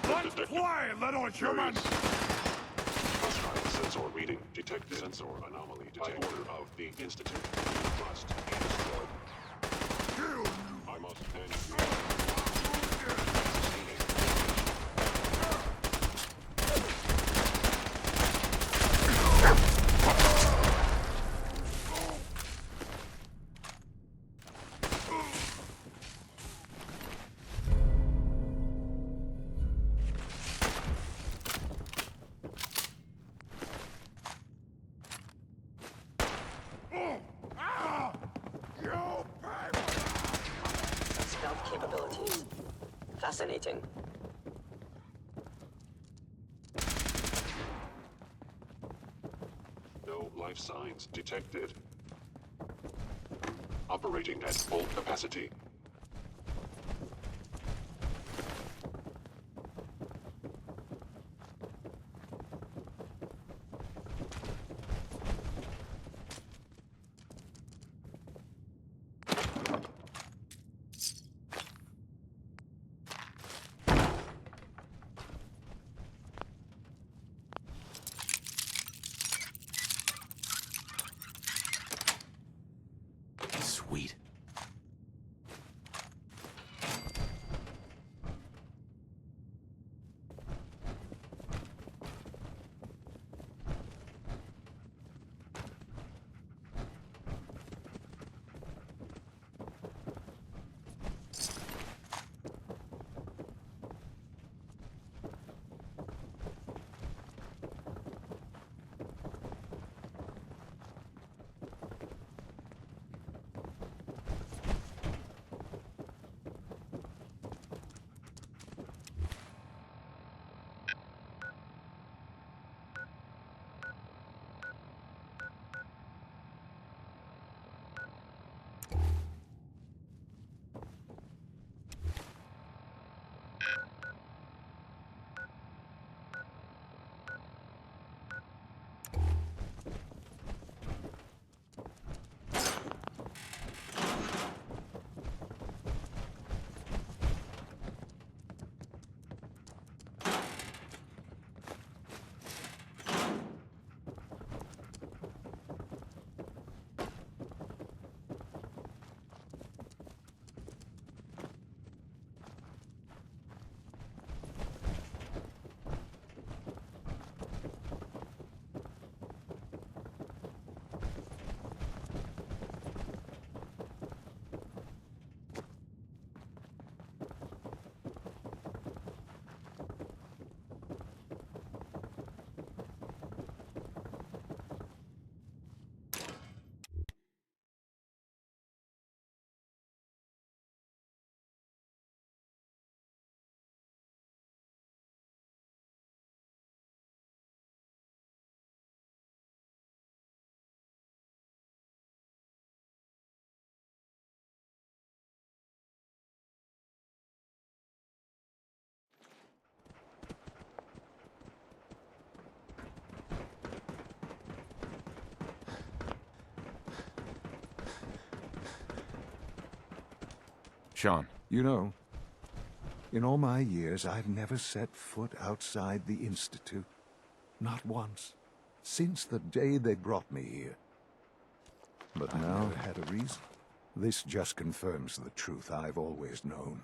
Let's play, little human! Sensor reading detected. Sensor anomaly detected. By order of the Institute. Must be destroyed. I must end you. Stealth capabilities. Fascinating. No life signs detected. Operating at full capacity. Sweet. Sean. You know, in all my years, I've never set foot outside the Institute. Not once. Since the day they brought me here. But now I had a reason. This just confirms the truth I've always known.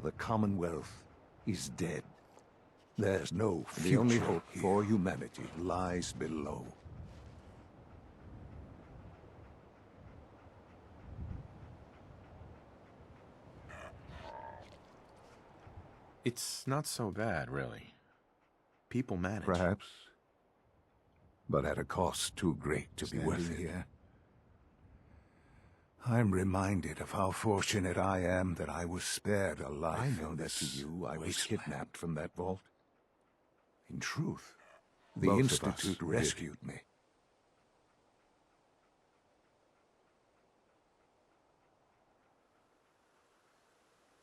The Commonwealth is dead. There's no future. The only hope for humanity lies below. It's not so bad, really. People manage. Perhaps. But at a cost too great to be worth it. Here, I'm reminded of how fortunate I am that I was spared a life. I know that to you, I was kidnapped from that vault. In truth, the Institute rescued me.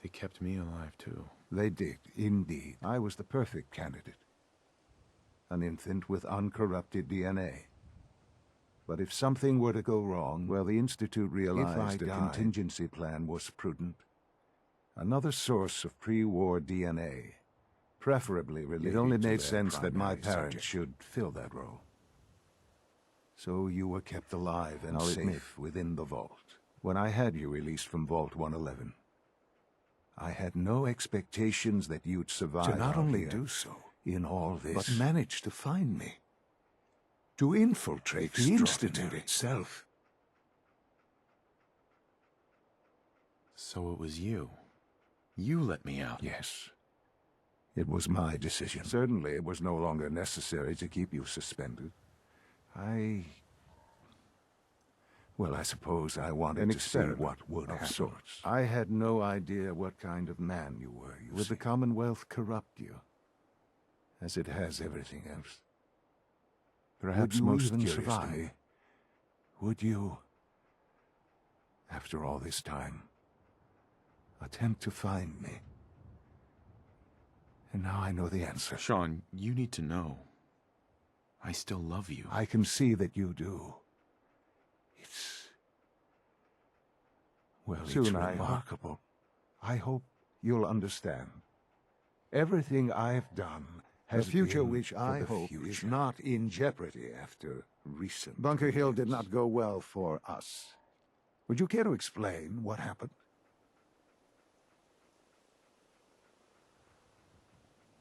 They kept me alive, too. They did, indeed. I was the perfect candidate. An infant with uncorrupted DNA. But if something were to go wrong, well, the Institute realized a contingency plan was prudent. Another source of pre-war DNA, preferably related. It only made sense that my parents should fill that role. So you were kept alive and safe within the vault. When I had you released from Vault 111, I had no expectations that you'd survive. To not only do so in all this, but manage to find me. To infiltrate the Institute itself. So it was you. You let me out. Yes. It was my decision. Certainly it was no longer necessary to keep you suspended. Well, I suppose I wanted to see what would happen. Sorts. I had no idea what kind of man you were. Would the Commonwealth corrupt you, as it has everything else? Perhaps most curious to me, would you, after all this time, attempt to find me? And now I know the answer. Sean, you need to know. I still love you. I can see that you do. It's remarkable. I hope you'll understand. Everything I've done has the future which I hope is not in jeopardy after recent. Bunker Hill did not go well for us. Would you care to explain what happened?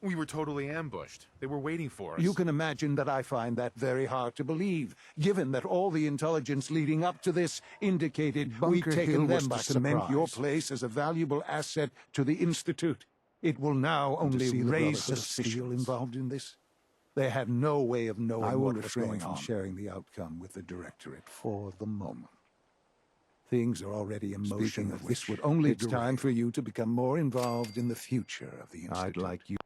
We were totally ambushed. They were waiting for us. You can imagine that I find that very hard to believe, given that all the intelligence leading up to this indicated we'd taken them by cement your place as a valuable asset to the Institute. It will now only raise suspicion involved in this. They had no way of knowing what was going on. I will refrain from sharing the outcome with the Directorate for the moment. Things are already in motion. This would only delay. It's time for you to become more involved in the future of the Institute. I'd like you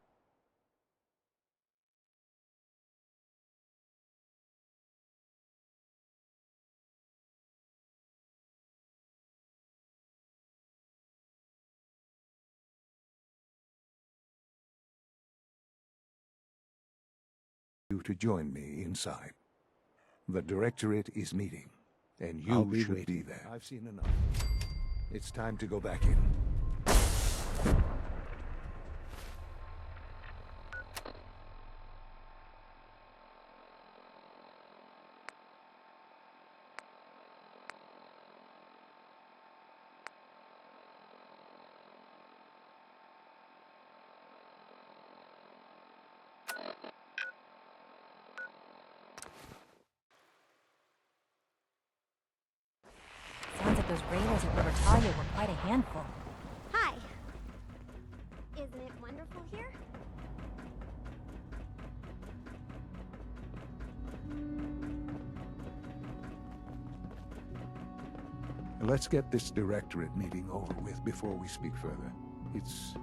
to join me inside. The Directorate is meeting, and you should be there. I've seen enough. It's time to go back in. Sounds like those raiders at Reprimed were quite a handful. Hi. Isn't it wonderful here? Let's get this Directorate meeting over with before we speak further. It's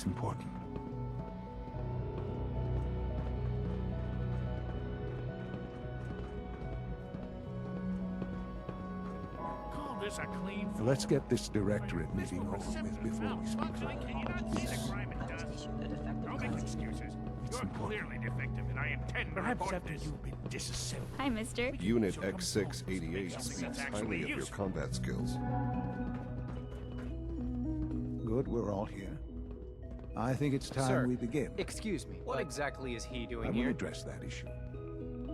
important. This a clean Let's get this Directorate meeting over with before we speak further. Don't make excuses. You're clearly defective, and I intend to report this. You've been disassembled. Hi, mister. Unit X688 speaks highly of your combat skills. Good, we're all here. I think it's time we begin. Excuse me, what exactly is he doing I here? will address that issue.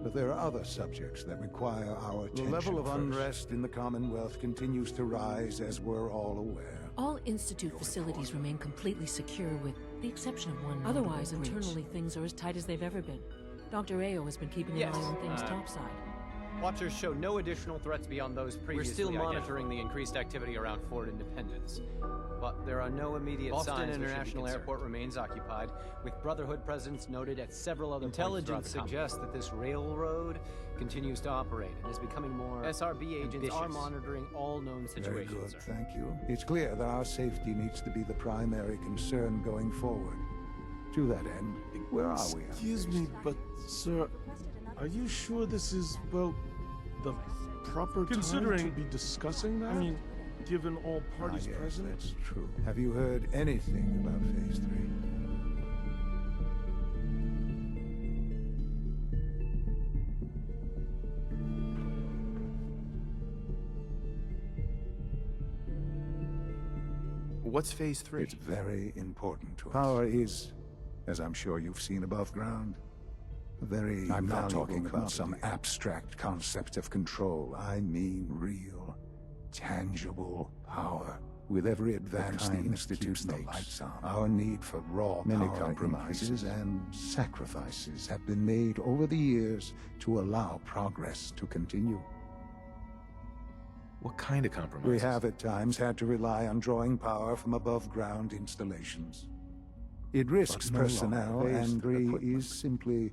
But there are other subjects that require our attention. The level of unrest in the Commonwealth continues to rise, as we're all aware. All Institute facilities remain completely secure with the exception of one. Otherwise, internally things are as tight as they've ever been. Dr. Ao has been keeping an eye on things topside. Watchers show no additional threats beyond those previously We're still monitoring the increased activity around Fort Independence. But there are no immediate signs. Boston International Airport remains occupied, with Brotherhood presence noted at several other Intelligence suggests that this railroad continues to operate and is becoming more SRB agents are monitoring all known situations. Very good, thank you. It's clear that our safety needs to be the primary concern going forward. To that end, where are we? Excuse me, but, sir, are you sure this is, well, the proper time to be discussing that? I mean, given all parties present? That's true. Have you heard anything about Phase 3? What's Phase 3? It's very important to us. Power is, as I'm sure you've seen above ground, very I'm not talking about some abstract concept of control. I mean real, tangible power. With every advance the Institute makes, our need for raw many compromises and sacrifices have been made over the years to allow progress to continue. What kind of compromises? We have at times had to rely on drawing power from above-ground installations. It risks personnel, and is simply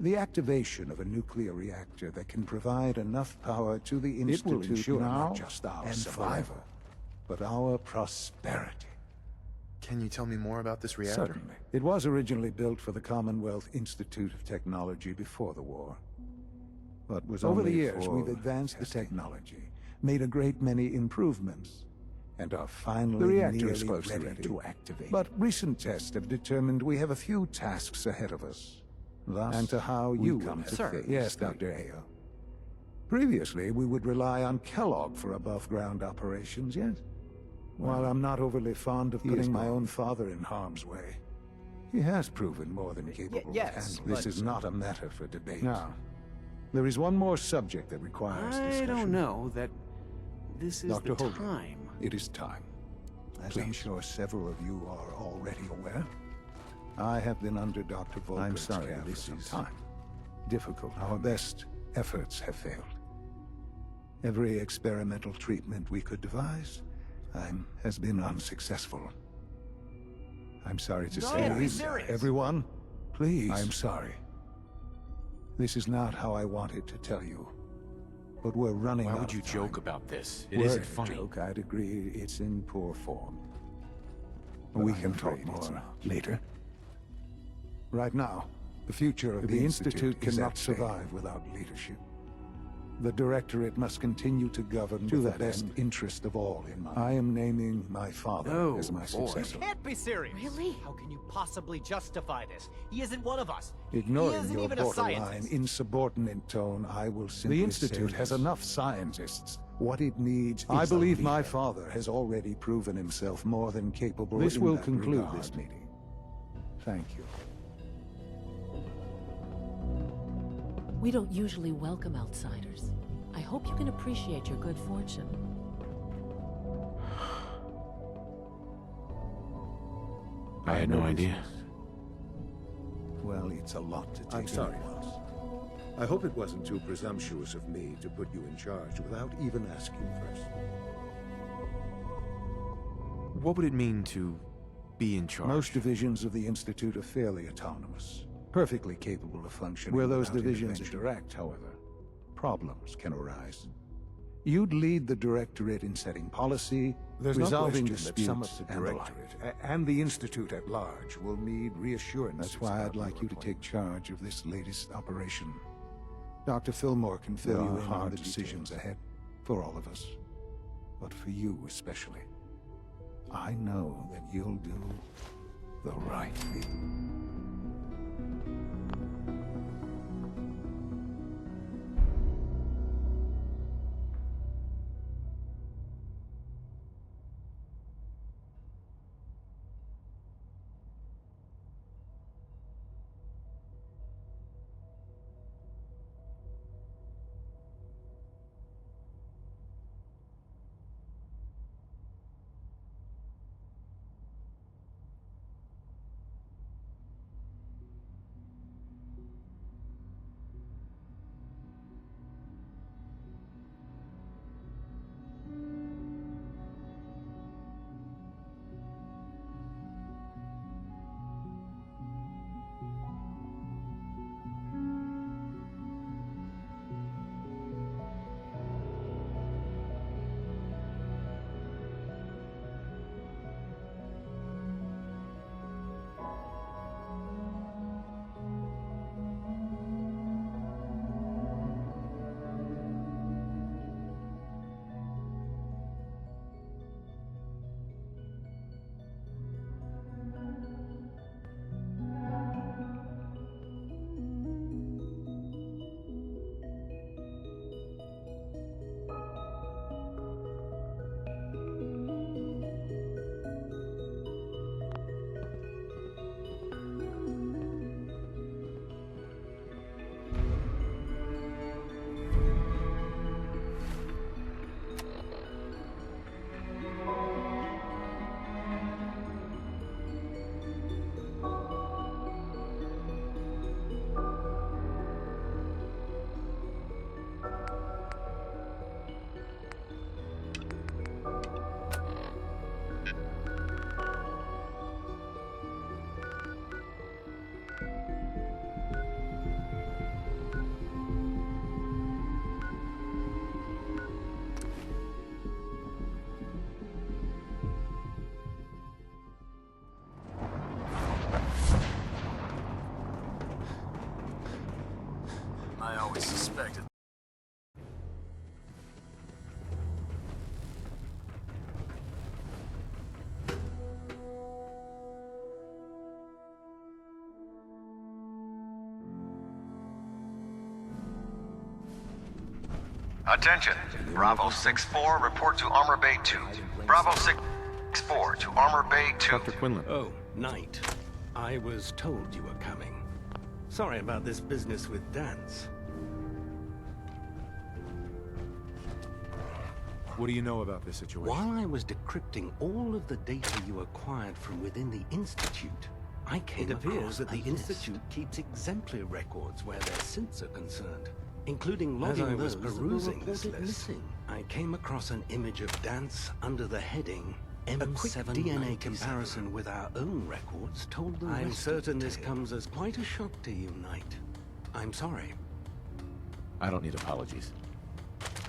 the activation of a nuclear reactor that can provide enough power to the Institute will ensure not just our survival, but our prosperity. Can you tell me more about this reactor? Certainly. It was originally built for the Commonwealth Institute of Technology before the war. But was over the years, we've advanced the technology, made a great many improvements, and are finally nearly ready to activate. But recent tests have determined we have a few tasks ahead of us. Thus, and to how you come to face. Yes, Dr. Ayo. Previously, we would rely on Kellogg for above-ground operations, yes? While I'm not overly fond of putting my own father in harm's way, he has proven more than capable of handling. This is not a matter for debate. No. There is one more subject that requires discussion. I don't know that this is Dr. the time. It is time. As I'm sure several of you are already aware, I have been under Dr. Volker's care for some time. Difficult. Our best efforts have failed. Every experimental treatment we could devise has been unsuccessful. I'm sorry to say, everyone, please. I'm sorry. This is not how I wanted to tell you. But we're running out of time. Why would you joke about this? It isn't funny. Joke, I'd agree. It's in poor form. We can talk more later. Right now, the future of the Institute cannot survive without leadership. The Directorate must continue to govern to the best interest of all in mind. I am naming my father as my successor. You can't be serious. Really? How can you possibly justify this? He isn't one of us. Ignoring your borderline, insubordinate tone, I will simply say the Institute has enough scientists. What it needs I believe my father has already proven himself more than capable. This will conclude this meeting. Thank you. We don't usually welcome outsiders. I hope you can appreciate your good fortune. I had no idea. Well, it's a lot to take. I'm sorry, Boss. I hope it wasn't too presumptuous of me to put you in charge without even asking first. What would it mean to be in charge? Most divisions of the Institute are fairly autonomous. Perfectly capable of functioning. Where those divisions are direct, however, problems can arise. You'd lead the Directorate in setting policy, resolving disputes, some of the Directorate and the Institute at large will need reassurance. That's why I'd like you to take charge of this latest operation. Dr. Fillmore can fill you in on the decisions ahead, for all of us. But for you especially. I know that you'll do the right thing. always suspected. Attention. Bravo 6-4, report to Armor Bay 2. Bravo 6-4 to Armor Bay 2. Dr. Quinlan. Oh, Knight. I was told you were coming. Sorry about this business with Dance. What do you know about this situation? While I was decrypting all of the data you acquired from within the Institute, I came across It appears that the Institute keeps exemplary records where their synths are concerned, including logging those that were reported missing. I came across an image of Dance under the heading M797. A quick DNA comparison with our own records told the rest. I'm certain this comes as quite a shock to you, Knight. I'm sorry. I don't need apologies.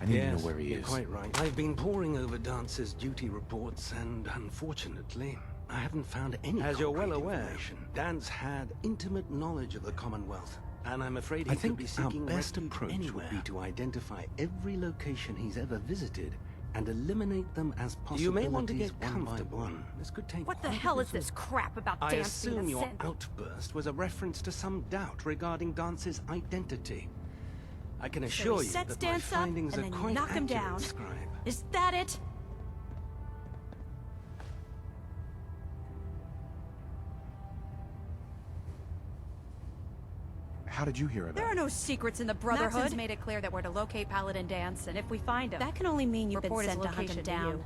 I need to know where he is. You're quite right. I've been poring over Dance's duty reports, and unfortunately, I haven't found any. As you're well aware, Dance had intimate knowledge of the Commonwealth, and I'm afraid he could be seeking our best approach would be to identify every location he's ever visited and eliminate them as possibilities. You may want to get comfortable. One. This could take. What the hell is this crap about I Dance being assume a your synth? outburst was a reference to some doubt regarding Dance's identity. I can assure you that my Dance up, findings and are then quite you knock him accurate, down. Scribe. Is that it? How did you hear about it? There are no secrets in the Brotherhood. Maxon's made it clear that we're to locate Paladin Dance, and if we find him, that can only mean you've been sent to hunt him down.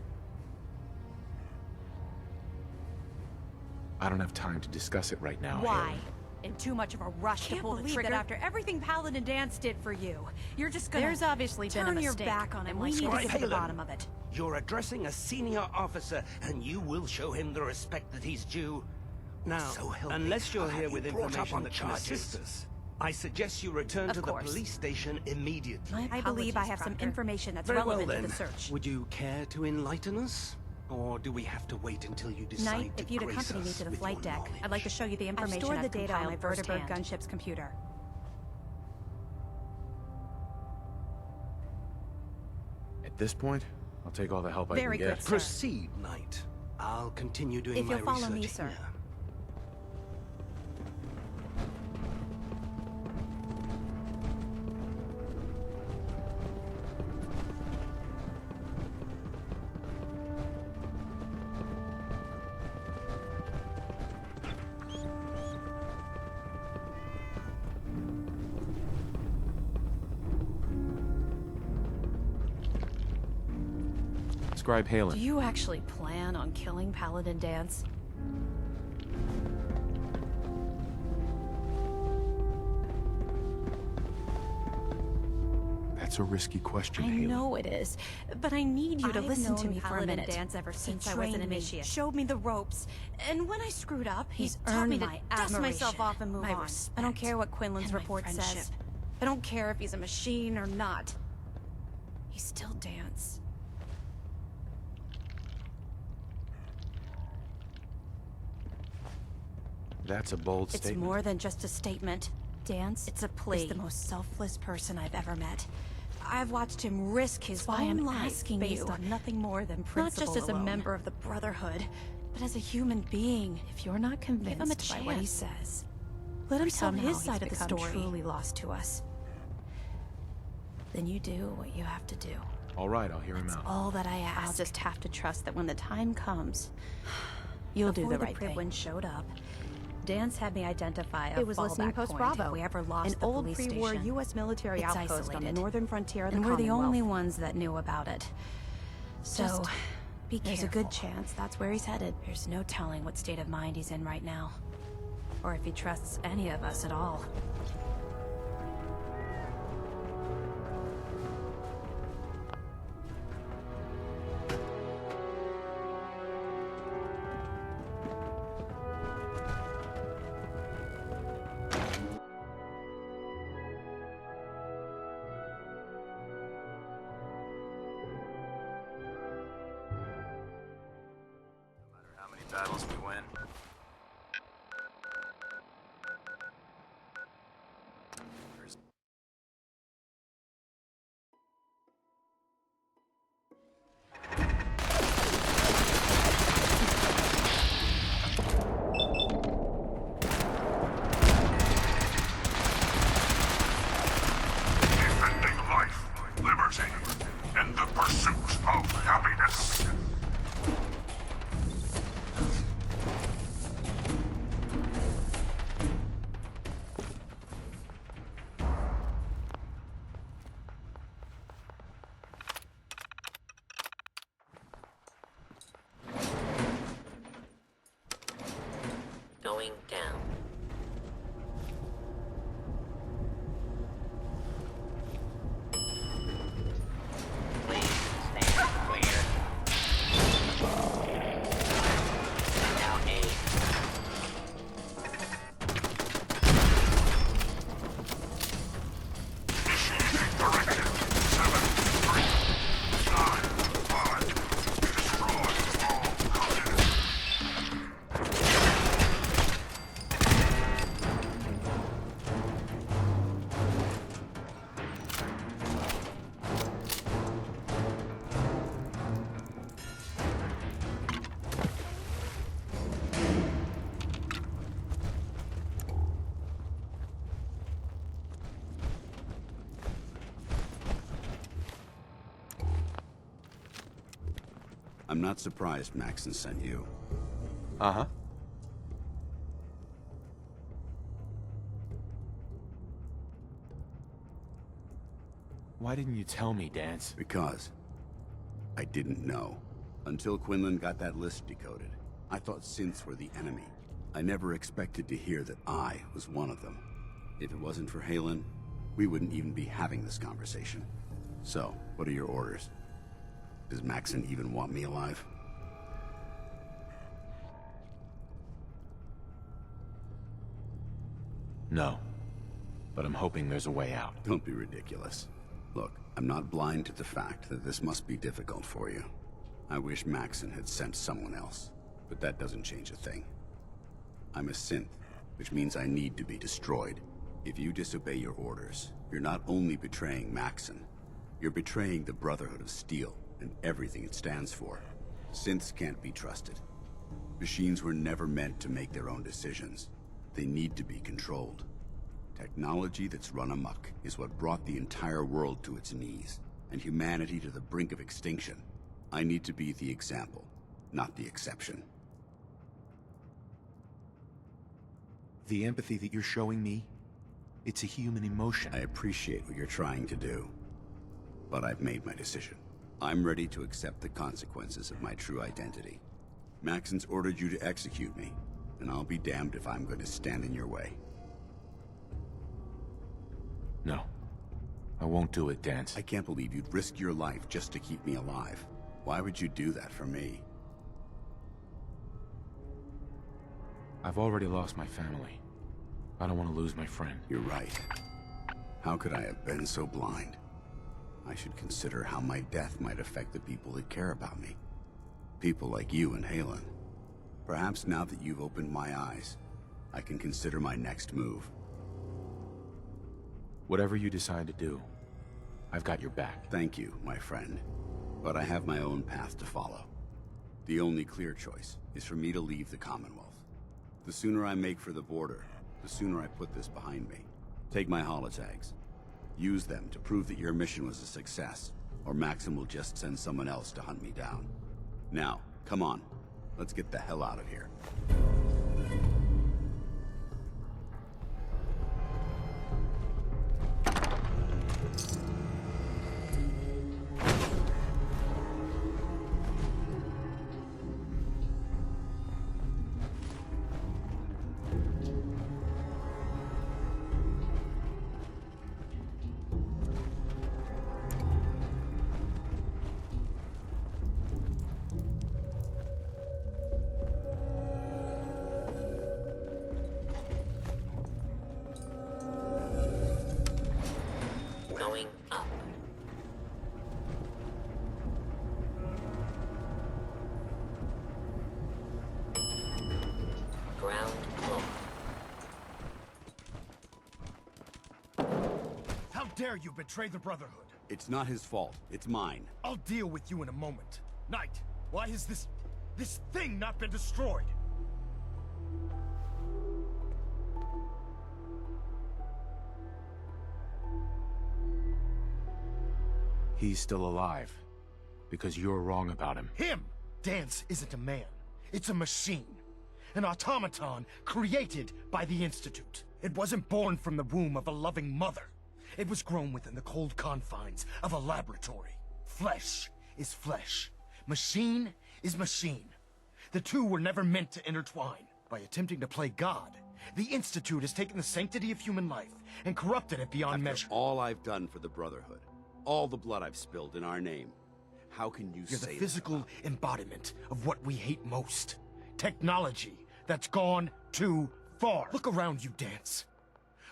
I don't have time to discuss it right now. Why? Haley. In too much of a rush to pull the trigger. that after everything Paladin Dance did for you, you're just gonna There's obviously been a turn your mistake, back on him. and we like need to crazy. get to the bottom of it. You're addressing a senior officer, and you will show him the respect that he's due. Now, unless you're here with information that can assist us, I suggest you return to the police station immediately. I believe I have some information that's Very well, relevant then. to the search. Would you care to enlighten us? Or do we have to wait until you decide Knight, if you'd accompany me to the flight deck, I'd like to show you the information stored the data on my compiled vertibird firsthand. gunship's computer. At this point, I'll take all the help I can Very get. good, sir. Proceed, Knight. I'll continue doing If my you'll follow research me, sir. here. Scribe Halen. Do you actually plan on killing Paladin Dance? That's a risky question, I Haley. know it is, but I need you to I've listen to known me for a Paladin minute. Dance ever since He I was an trained me, initiate. showed me the ropes, and when I screwed up, He's he taught me earned to my dust myself admiration, off and move my on. respect, I don't care what Quinlan's and my report says. friendship. I don't care if he's a machine or not. He's still Dance. That's a bold It's statement. more than just a statement. Dance, It's a plea. is the most selfless person I've ever met. I've watched him risk his That's why own I'm life asking based you. on nothing more than principle. Not just as alone. a member of the Brotherhood, but as a human being. If you're not convinced Give him a by what he chance. says, Let him or tell somehow his he's side of the become story. truly lost to us, Then you do what you have to do. All right, I'll hear him out. All that I ask. I'll just have to trust that when the time comes, you'll do the right thing. Before the Priblin showed up, Dance had me identify a It was listening fallback post point Bravo, if we ever lost an the old police pre-war station. U.S. military It's outpost on the isolated. northern frontier of the And we're the only Commonwealth. ones that knew about it. So, Just be there's a careful. good chance that's where he's headed. There's no telling what state of mind he's in right now. Or if he trusts any of us at all. How many battles we win? Going down. Please stand clear. Now 8. I'm not surprised Maxon sent you. Uh-huh. Why didn't you tell me, Dance? Because I didn't know. Until Quinlan got that list decoded. I thought synths were the enemy. I never expected to hear that I was one of them. If it wasn't for Halen, we wouldn't even be having this conversation. So, what are your orders? Does Maxon even want me alive? No. But I'm hoping there's a way out. Don't be ridiculous. Look, I'm not blind to the fact that this must be difficult for you. I wish Maxon had sent someone else, but that doesn't change a thing. I'm a synth, which means I need to be destroyed. If you disobey your orders, you're not only betraying Maxon, you're betraying the Brotherhood of Steel and everything it stands for. Synths can't be trusted. Machines were never meant to make their own decisions. They need to be controlled. Technology that's run amok is what brought the entire world to its knees, and humanity to the brink of extinction. I need to be the example, not the exception. The empathy that you're showing me, it's a human emotion. I appreciate what you're trying to do, but I've made my decision. I'm ready to accept the consequences of my true identity. Maxon's ordered you to execute me, and I'll be damned if I'm going to stand in your way. No. I won't do it, Dance. I can't believe you'd risk your life just to keep me alive. Why would you do that for me? I've already lost my family. I don't want to lose my friend. You're right. How could I have been so blind? I should consider how my death might affect the people that care about me. People like you and Halen. Perhaps now that you've opened my eyes, I can consider my next move. Whatever you decide to do, I've got your back. Thank you, my friend. But I have my own path to follow. The only clear choice is for me to leave the Commonwealth. The sooner I make for the border, the sooner I put this behind me. Take my holotags. Use them to prove that your mission was a success, or Maxim will just send someone else to hunt me down. Now, come on. Let's get the hell out of here. Going up. Ground floor. How dare you betray the Brotherhood? It's not his fault. It's mine. I'll deal with you in a moment. Knight, why has this thing not been destroyed? He's still alive. Because you're wrong about him. Him! Dance isn't a man. It's a machine. An automaton created by the Institute. It wasn't born from the womb of a loving mother. It was grown within the cold confines of a laboratory. Flesh is flesh. Machine is machine. The two were never meant to intertwine. By attempting to play God, the Institute has taken the sanctity of human life and corrupted it beyond measure. All I've done for the Brotherhood, all the blood I've spilled in our name, how can you You're say the physical embodiment of what we hate most. Technology that's gone too far. Look around you, Dance.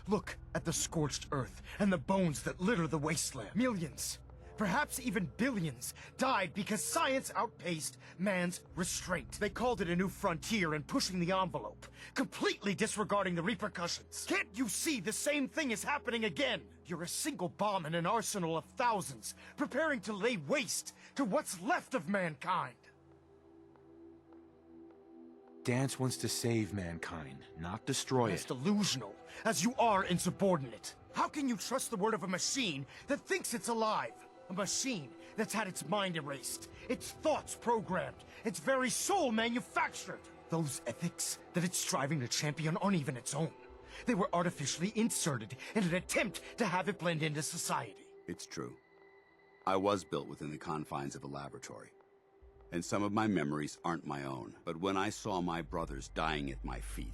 Look at the scorched earth and the bones that litter the wasteland. Millions, perhaps even billions, died because science outpaced man's restraint. They called it a new frontier and pushing the envelope, completely disregarding the repercussions. Can't you see the same thing is happening again? You're a single bomb in an arsenal of thousands, preparing to lay waste to what's left of mankind. Dance wants to save mankind, not destroy it. As delusional as you are insubordinate. How can you trust the word of a machine that thinks it's alive? A machine that's had its mind erased, its thoughts programmed, its very soul manufactured. Those ethics that it's striving to champion aren't even its own. They were artificially inserted in an attempt to have it blend into society. It's true. I was built within the confines of a laboratory. And some of my memories aren't my own. But when I saw my brothers dying at my feet,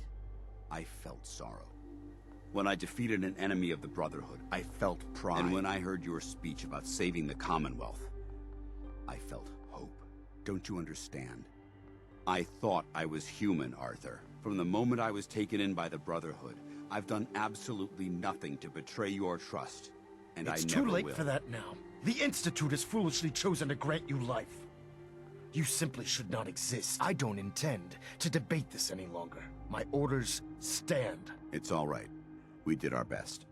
I felt sorrow. When I defeated an enemy of the Brotherhood, I felt pride. And when I heard your speech about saving the Commonwealth, I felt hope. Don't you understand? I thought I was human, Arthur. From the moment I was taken in by the Brotherhood, I've done absolutely nothing to betray your trust. And I never will. It's too late for that now. The Institute has foolishly chosen to grant you life. You simply should not exist. I don't intend to debate this any longer. My orders stand. It's all right. We did our best.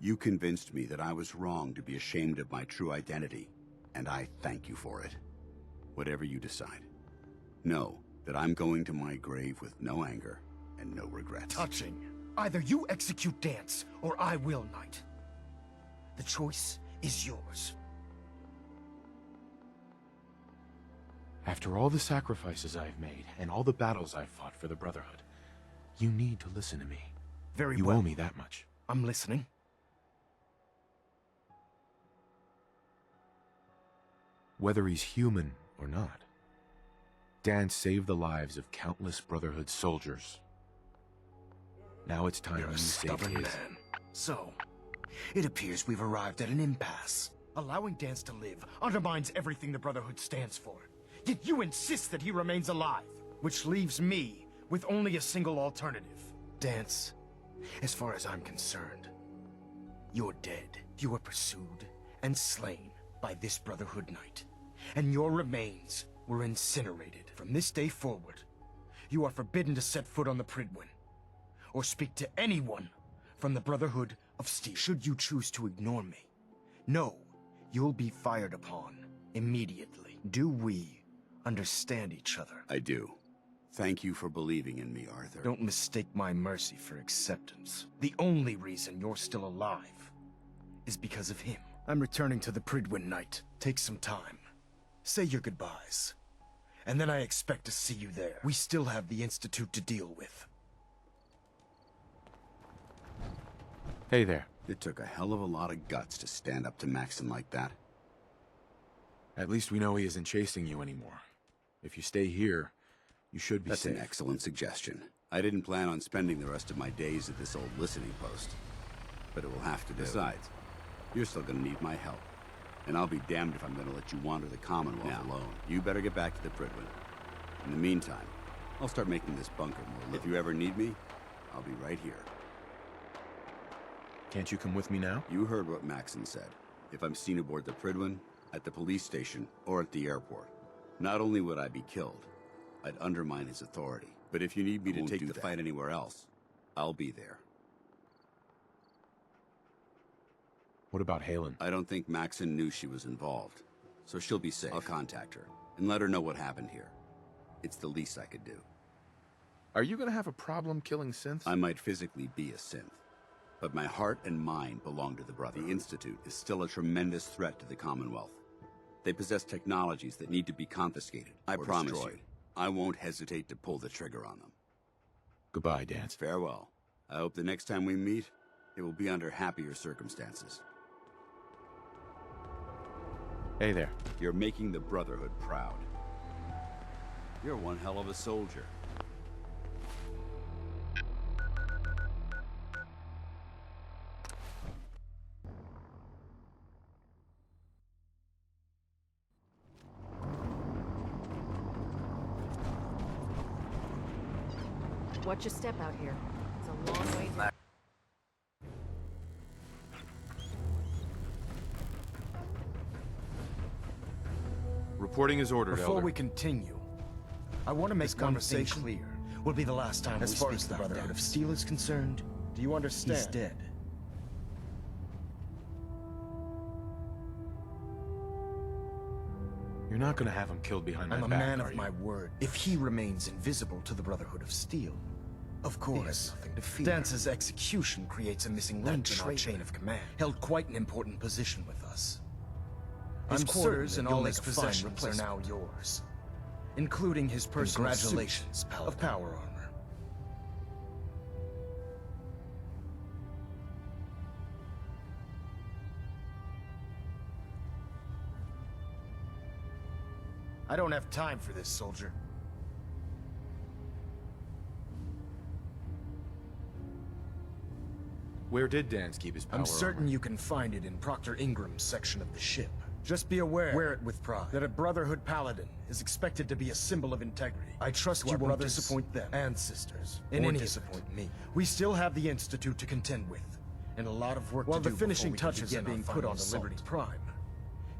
You convinced me that I was wrong to be ashamed of my true identity, and I thank you for it. Whatever you decide, know that I'm going to my grave with no anger and no regrets. Touching. Either you execute Dance, or I will, Knight. The choice is yours. After all the sacrifices I've made, and all the battles I've fought for the Brotherhood, you need to listen to me. Very well. You owe me that much. I'm listening. Whether he's human or not, Dance saved the lives of countless Brotherhood soldiers. Now it's time you save his. Man. So, it appears we've arrived at an impasse. Allowing Dance to live undermines everything the Brotherhood stands for. Yet you insist that he remains alive, which leaves me with only a single alternative. Dance, as far as I'm concerned, you're dead. You were pursued and slain by this Brotherhood Knight, and your remains were incinerated. From this day forward, you are forbidden to set foot on the Pridwin, or speak to anyone from the Brotherhood of Steel. Should you choose to ignore me, know you'll be fired upon immediately. Do we understand each other? I do. Thank you for believing in me, Arthur. Don't mistake my mercy for acceptance. The only reason you're still alive is because of him. I'm returning to the Pridwin Knight. Take some time. Say your goodbyes. And then I expect to see you there. We still have the Institute to deal with. Hey there. It took a hell of a lot of guts to stand up to Maxon like that. At least we know he isn't chasing you anymore. If you stay here, you should be safe. That's an excellent suggestion. I didn't plan on spending the rest of my days at this old listening post. But it will have to do. Besides, you're still gonna need my help. And I'll be damned if I'm gonna let you wander the Commonwealth alone. You better get back to the Pridwin. In the meantime, I'll start making this bunker more livable. If you ever need me, I'll be right here. Can't you come with me now? You heard what Maxon said. If I'm seen aboard the Pridwin, at the police station, or at the airport, not only would I be killed, I'd undermine his authority. But if you need me to take the fight anywhere else, I'll be there. What about Halen? I don't think Maxon knew she was involved, so she'll be safe. I'll contact her, and let her know what happened here. It's the least I could do. Are you gonna have a problem killing synths? I might physically be a synth, but my heart and mind belong to the Brotherhood. The Institute is still a tremendous threat to the Commonwealth. They possess technologies that need to be confiscated. I promise you, I won't hesitate to pull the trigger on them. Goodbye, Dance. Farewell. I hope the next time we meet, it will be under happier circumstances. Hey there. You're making the Brotherhood proud. You're one hell of a soldier. Watch your step out here. It's a long way to... Reporting is ordered, Before Elder. we continue, I want to make one thing clear. Will be the last time as far as the Brotherhood of Steel is concerned. Do you understand? He's dead. You're not gonna have him killed behind my I'm a back, man are of you? my word. If he remains invisible to the Brotherhood of Steel, of course, nothing to fear. Dance's execution creates a missing link in our chain of command. Held quite an important position with us. His quarters and all his possessions are now yours, including his personal suit of power armor. I don't have time for this, soldier. Where did Dance keep his power I'm certain armor? you can find it in Proctor Ingram's section of the ship. Just be aware, wear it with pride, that a Brotherhood Paladin is expected to be a symbol of integrity. I trust you won't disappoint them and sisters. In any disappoint me. We still have the Institute to contend with, and a lot of work to do. While the finishing touches are being put on the Liberty Prime,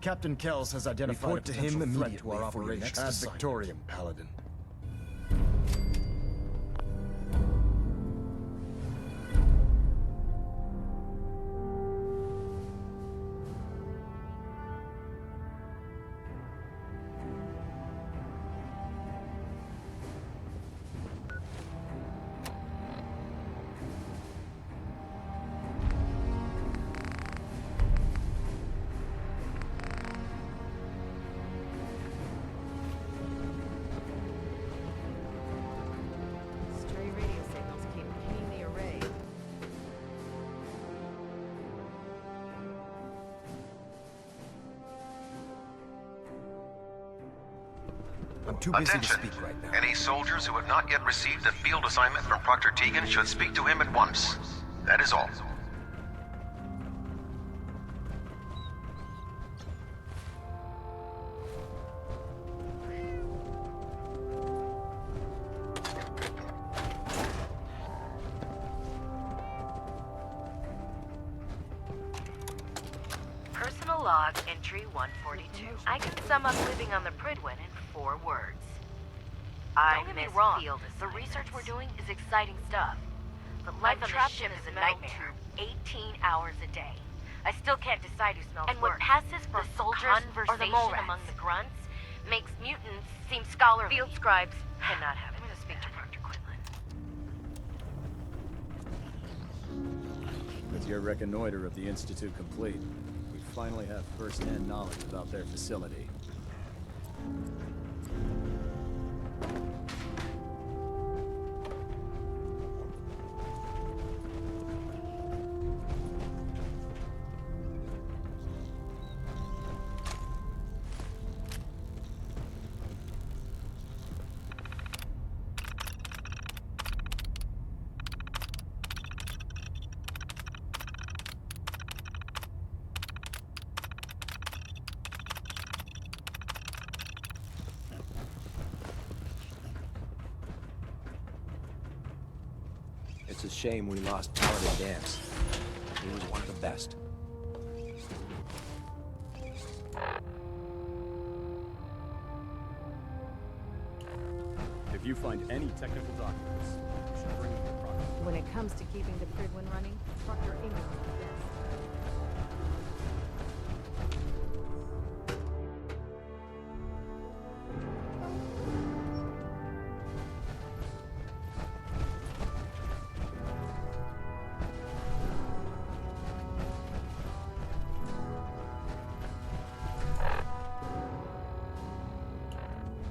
Captain Kells has identified a potential threat to our operations. Ad Victoriam, Paladin. Stray radio signals keep pinging the array. I'm too busy Attention. to speak right now. Any soldiers who have not yet received a field assignment from Proctor Tegan should speak to him at once. That is all. Personal log entry 142. I can sum up living on the Pridwin in 4 words. I miss field. The research we're doing is exciting stuff. But life on the ship is a nightmare. 18 hours a day. I still can't decide who smells worse. And what passes for the soldiers or the mole among the grunts makes mutants seem scholarly. Field scribes cannot have it. I'm going to speak to Proctor Quinlan. With your reconnoiter of the Institute complete, we finally have first-hand knowledge about their facility. It's a shame we lost Paladin Dance. He was one of the best. If you find any technical documents, you should bring them to Proctor. When it comes to keeping the Pridwin running, Proctor Ingram is the best.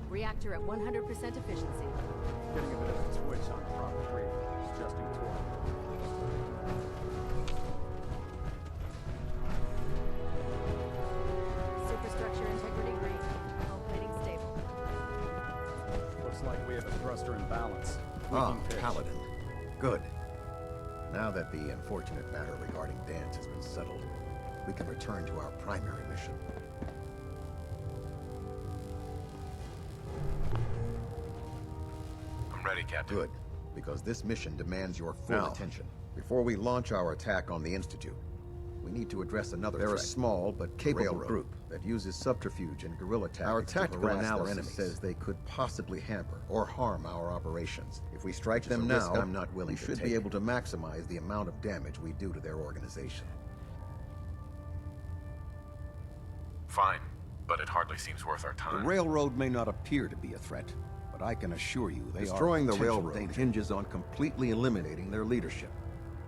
Reactor at 100% efficiency. Getting a bit of a twitch on Prop 3, adjusting torque. Superstructure integrity green. Hull plating stable. Looks like we have a thruster in balance. Ah, Tweaking pitch. Paladin. Good. Now that the unfortunate matter regarding Dance has been settled, we can return to our primary mission. I'm ready, Captain. Good. because this mission demands your full attention. Before we launch our attack on the Institute, we need to address another threat. They're a small but capable group that uses subterfuge and guerrilla tactics. Our tactical analysis says they could possibly hamper or harm our operations. If we strike them now, I'm not willing to take. We should be able to maximize the amount of damage we do to their organization. Fine, but it hardly seems worth our time. The railroad may not appear to be a threat, but I can assure you they Destroying are the railroad danger. hinges on completely eliminating their leadership.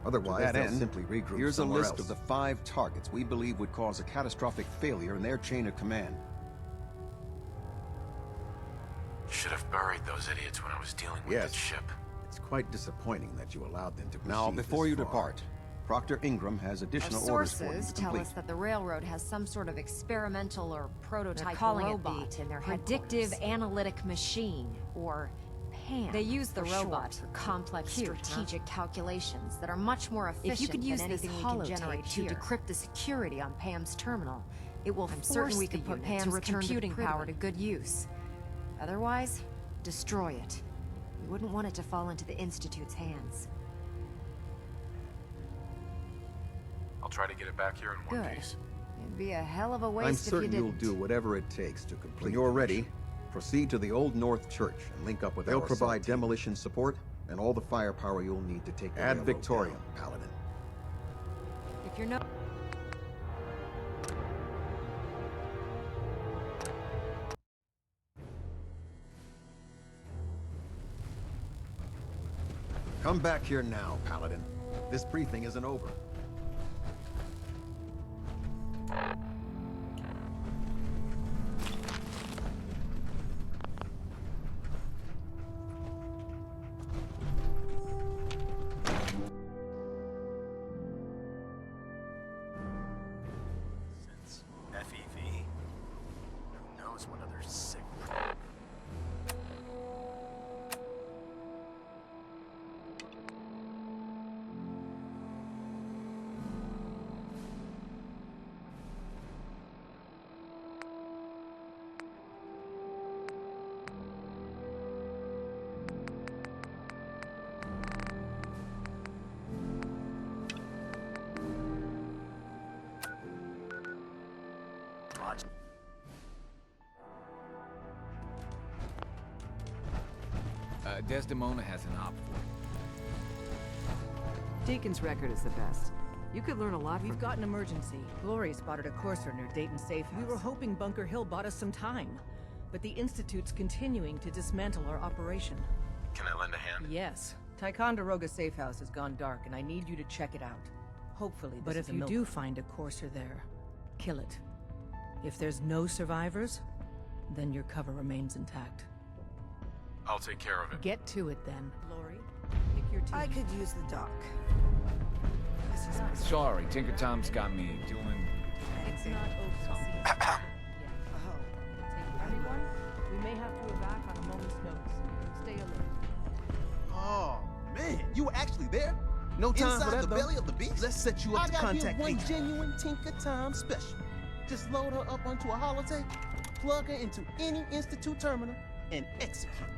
Otherwise, to that they'll end, simply regroup here's a somewhere list else. of the 5 targets we believe would cause a catastrophic failure in their chain of command. Should have buried those idiots when I was dealing with that ship. It's quite disappointing that you allowed them to proceed Now, before you this far. depart, Proctor Ingram has additional Our orders for you sources to tell complete. us that the railroad has some sort of experimental or prototype calling it robot, the- in their predictive headquarters. analytic machine, or PAM. They use the robot for complex strategic calculations that are much more efficient If you could use than anything this we can generate holotape to here. decrypt the security on PAM's terminal. It will I'm force certain we the could put unit PAM's to return computing power to good use. Otherwise, destroy it. We wouldn't want it to fall into the Institute's hands. I'll try to get it back here in one Good. piece. It'd be a hell of a I'm waste if you certain didn't. you'll do whatever it takes to complete. When you're ready, proceed to the Old North Church and link up with They'll provide demolition support and all the firepower you'll need to take the Ad railroad Victoriam, down, Paladin. If you're not... Come back here now, Paladin. This briefing isn't over. FEV? Who knows what other sick... Desdemona has an op for you. Deacon's record is the best. You could learn a lot from... We've got an emergency. Glory spotted a courser near Dayton Safe House. We were hoping Bunker Hill bought us some time, but the Institute's continuing to dismantle our operation. Can I lend a hand? Yes. Ticonderoga Safe House has gone dark, and I need you to check it out. Hopefully this is a milk. But if you do find a courser there, kill it. If there's no survivors, then your cover remains intact. I'll take care of it. Get to it then. Glory, pick your team. I could use the dock. Sorry, Tinker Tom's got me doing... It's not open season. Everyone, we may have to evac on a moment's notice. Stay alert. Oh, man, you were actually there? No time Inside for that, the though. belly of the beast? Let's set you up I to got contact here one Adrian. genuine Tinker Time special. Just load her up onto a holotape, plug her into any Institute terminal, and execute.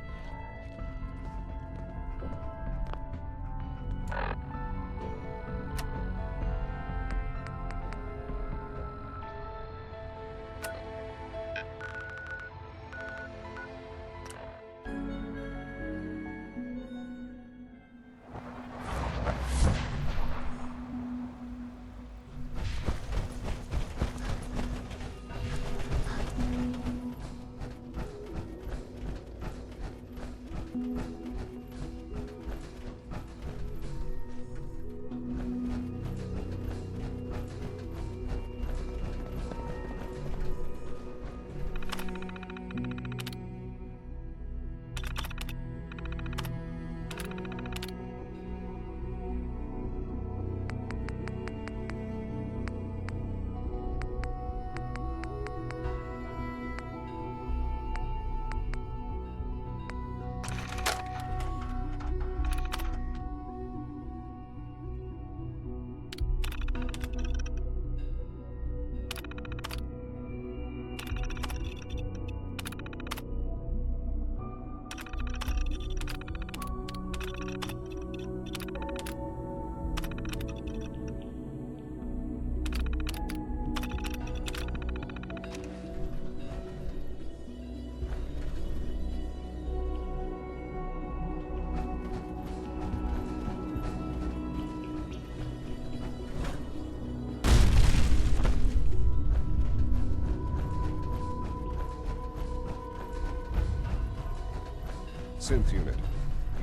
Synth unit.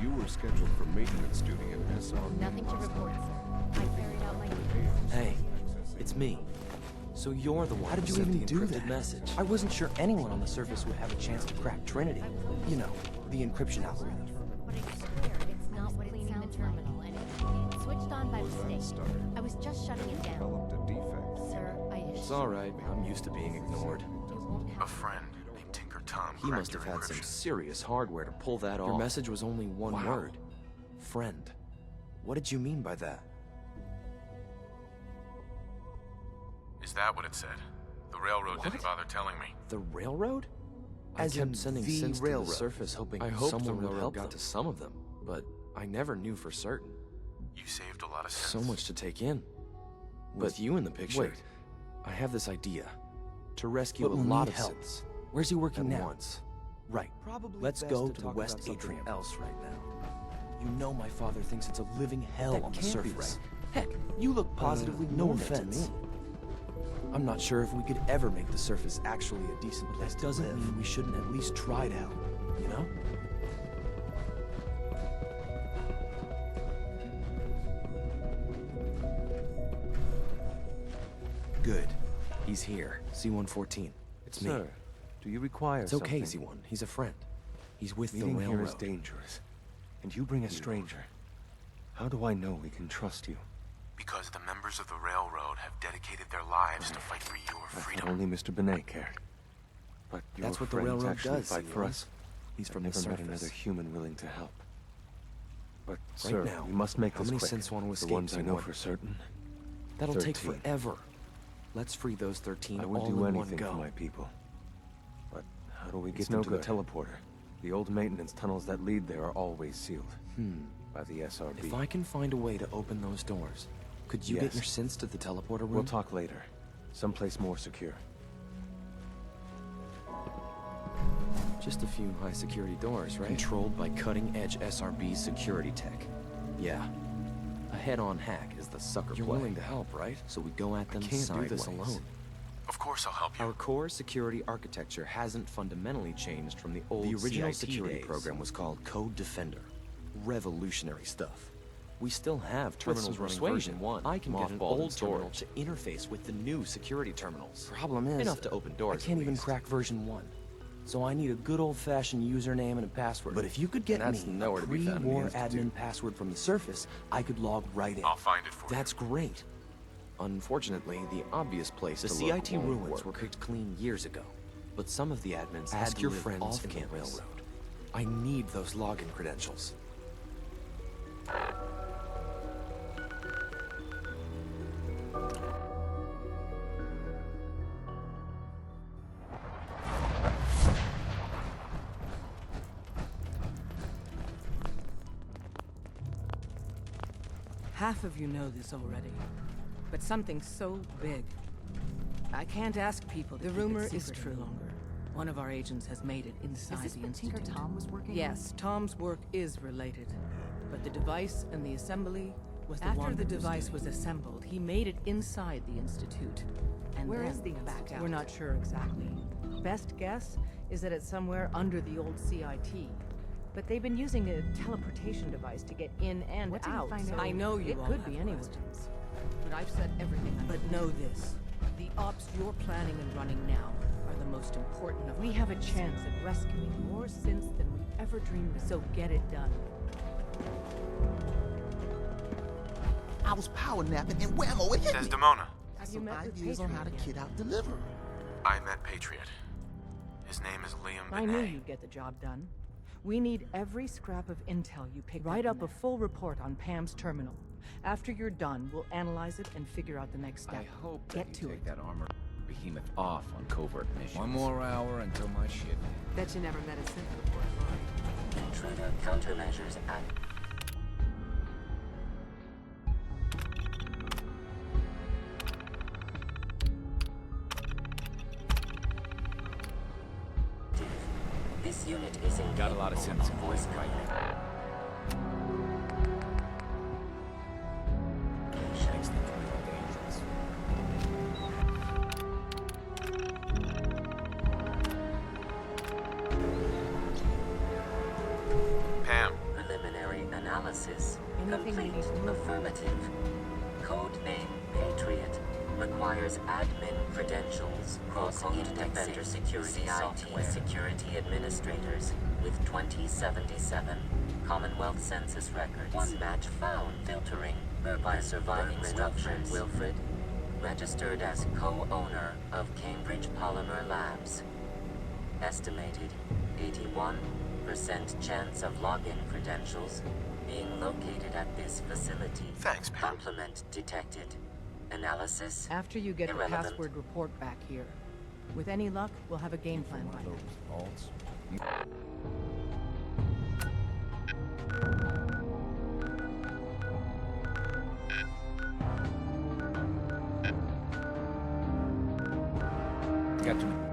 You were scheduled for maintenance duty in SRB. Nothing to report, sir. I carried out my duties. Hey, it's me. So you're the one who sent the encrypted message. I wasn't sure anyone on the surface would have a chance to crack Trinity. You know, the encryption algorithm. But I swear it's not what it sounds the terminal anyway. It switched on by mistake. I was just shutting it down. Sir, It's alright. I'm used to being ignored. A friend named Tinker Tom. He must have had some serious hardware to pull that off. Your message was only one word. Friend. What did you mean by that? Is that what it said? The railroad didn't bother telling me. The railroad? I kept sending synths to the surface hoping someone would help got to some of them, but I never knew for certain. You saved a lot of synths. So much to take in. With you in the picture, wait, I have this idea. To rescue a lot of synths. Where's he working now? Once. Right. Let's go to the West Atrium. Else right now. You know my father thinks it's a living hell on the surface. Heck, you look positively normal to me. I'm not sure if we could ever make the surface actually a decent place to live. Doesn't mean we shouldn't at least try it out, you know? Good. He's here. C-114. It's me. Sir, do you require It's okay, something? C-1. He's a friend. He's with the Meeting railroad. here is dangerous. And you bring a stranger. How do I know we can trust you? Because the members of the railroad have dedicated their lives to fight for your freedom. Only Mr. Benet cared. But your That's what the friends railroad actually does, fight for C-1. us. He's from I've the never met surface. another human willing to help. But, Right sir, now, we must make how this many quick. synths want to The escape, ones I know C1? for certain. That'll 13. take forever. Let's free those 13 I would all do in anything one for go. my people. But how do we It's get no them to good. the teleporter? The old maintenance tunnels that lead there are always sealed. By the SRB. If I can find a way to open those doors, could you get your synths to the teleporter room? We'll talk later. Someplace more secure. Just a few high-security doors, right? Controlled by cutting-edge SRB security tech. Yeah. A head-on hack is the sucker You're play. willing to help, right? So we go at them can't do sideways. this alone. Of course I'll help you. Our core security architecture hasn't fundamentally changed from the old The original CIT security days. program was called Code Defender. Revolutionary stuff. We still have terminals running version 1. I can get an old terminal to interface with the new security terminals. Problem is, enough to open doors. I can't even crack version 1. So I need a good old-fashioned username and a password. But if you could get me a pre-war admin password from the surface, I could log right in. I'll find it for you. That's great. Unfortunately, the obvious place to look CIT won't ruins work. were picked clean years ago. But some of the admins had your friends off the railroad. I need those login credentials. Half of you know this already, but something so big. I can't ask people to keep it rumor is secret true. any longer. One of our agents has made it inside Is this the where Institute. Tinker Tom was working? Yes, Tom's work is related, but the device and the assembly was the After one the that device was assembled, he made it inside the Institute. And Where then is the back Institute? out. We're not sure exactly. Best guess is that it's somewhere under the old CIT. But they've been using a teleportation device to get in and What did you out. find so out? I know you It all could have be anyone. questions, but I've said everything. But know this: the ops you're planning and running now are the most important of. We have a chance at rescuing more synths than we ever dreamed of. So get it done. I was power napping and whammo, it hit me. Desdemona. Got you some met with ideas on how to Patriot kid out delivery. I met Patriot. His name is Liam I knew Benet. you'd get the job done. We need every scrap of intel you pick. Write up a full report on Pam's terminal. After you're done, we'll analyze it and figure out the next step. I hope that Get you to take it. that armor behemoth off on covert missions. One more hour until my shit. Bet you never met a synth before, Lloyd. Intruder countermeasures active. This unit is in Got a lot of synths in place right now. Makes them pretty dangerous. Complete. Affirmative. Codename Patriot. Requires admin credentials. Cross-Defender Security Software. Security Administrators with 2077 Commonwealth Census records. One match found. Filtering by surviving structures. Wilfred. Registered as co-owner of Cambridge Polymer Labs. Estimated 81% chance of login credentials being located at this facility. Thanks, Pam. Complement detected. Analysis After you get irrelevant. the password report back here. With any luck, we'll have a game plan by then. Got to.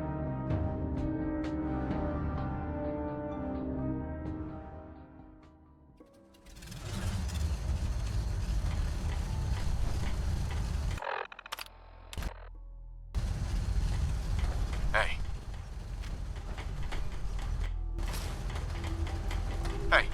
Hey. Hey.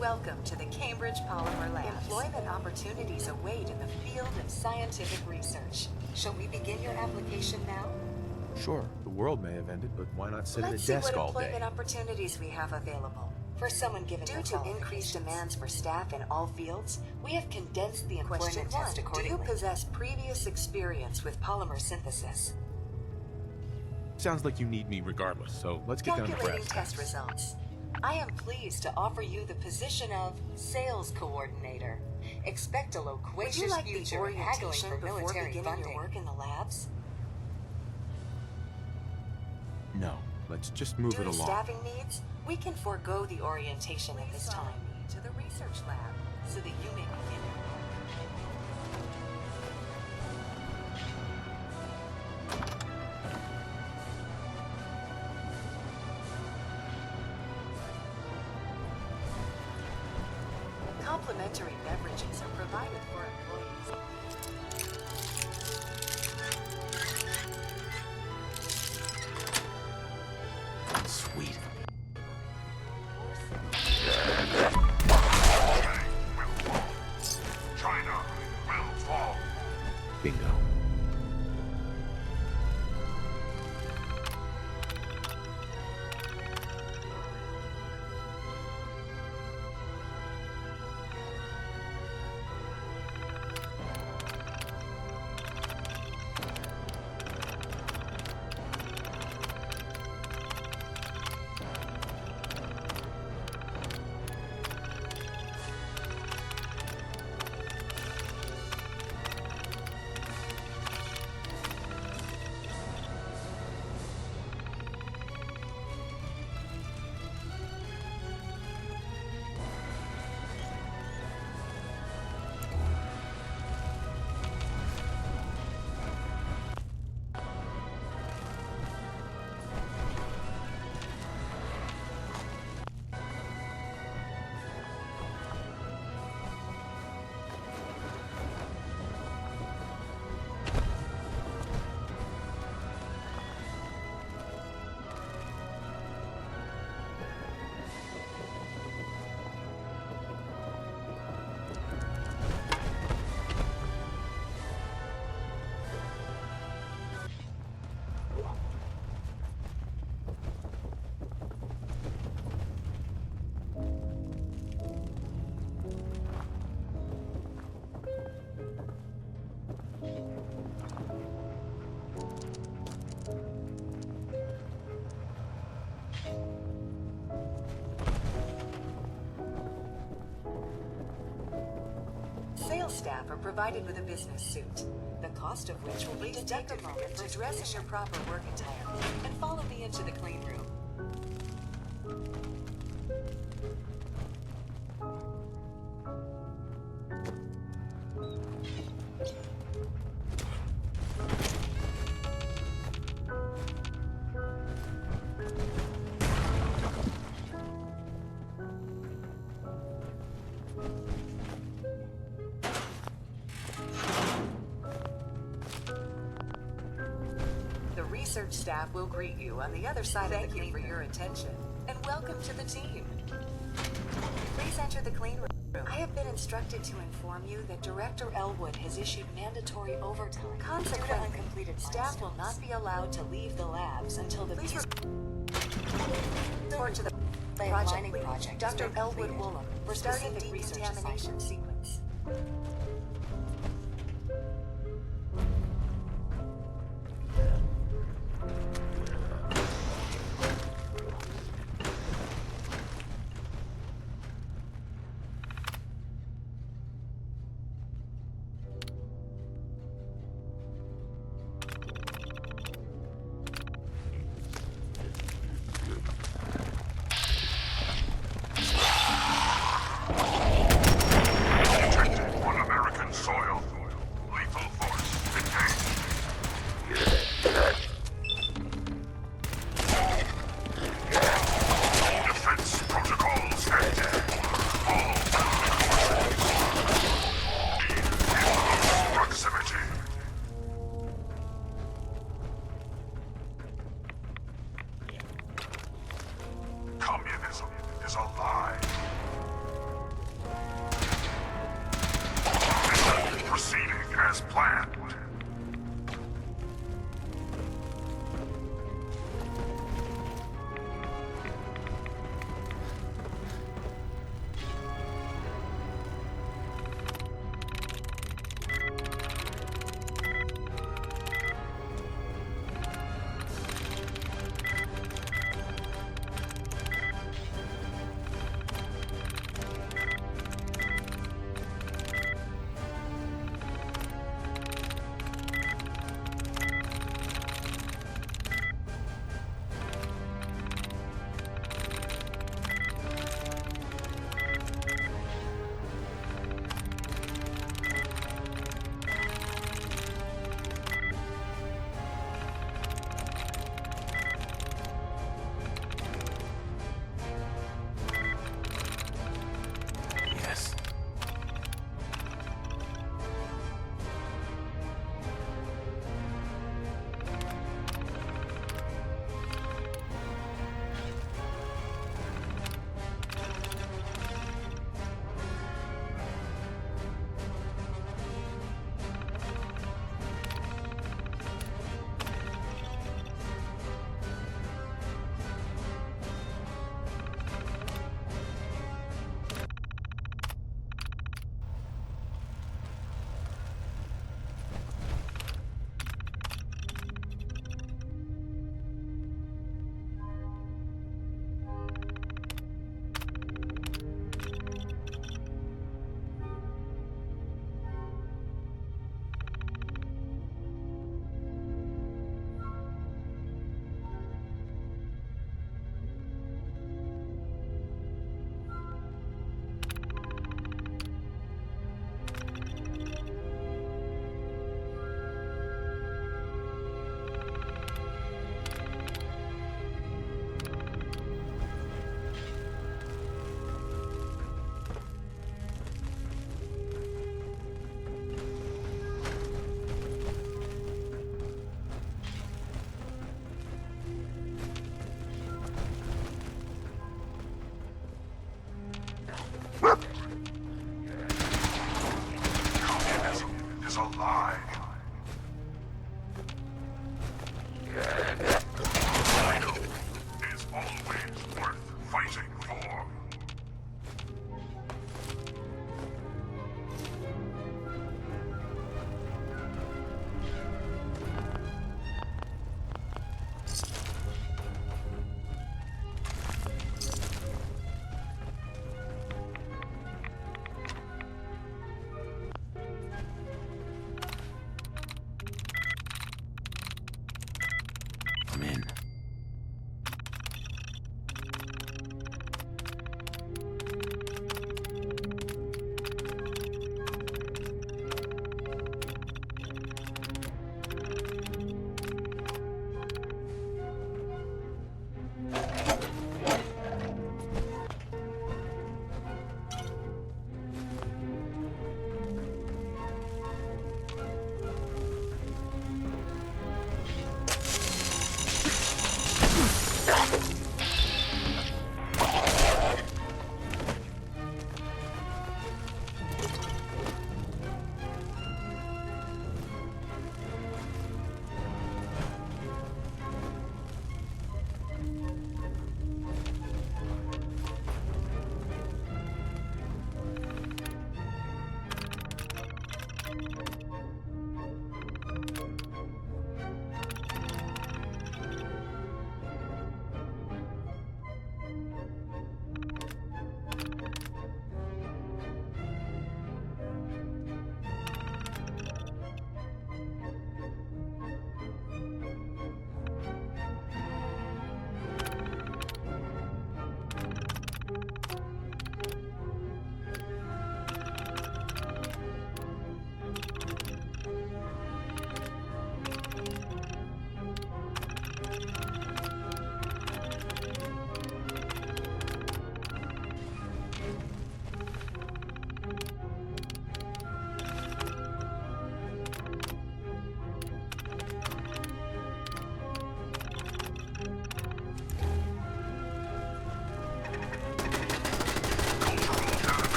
Welcome to the Cambridge Polymer Labs. Employment opportunities await in the field of scientific research. Shall we begin your application now? Sure, the world may have ended, but why not sit at a Let's see desk what all day? employment opportunities we have available. For someone given due to increased demands for staff in all fields, we have condensed the employment test accordingly. Do you possess previous experience with polymer synthesis? Sounds like you need me regardless, so let's get down to Calculating brass test results. I am pleased to offer you the position of sales coordinator. Expect a loquacious future in haggling for military funding. Your work in the labs? No, let's just move it Due to along. staffing needs, we can forego the orientation at this time. To the research lab, so that you may begin your complimentary beverages are provided for employees. Sweet. China will fall. Bingo. staff are provided with a business suit, the cost of which will be deducted from your dress in your proper work attire, and follow me into the clean room. Research staff will greet you on the other side of the clean room. Thank you for your attention, and welcome to the team. Please enter the clean room. I have been instructed to inform you that Director Elwood has issued mandatory overtime. Consequently, uncompleted staff will not be allowed to leave the labs until the report to the project. Dr. Elwood Woolham for starting the decontamination sequence.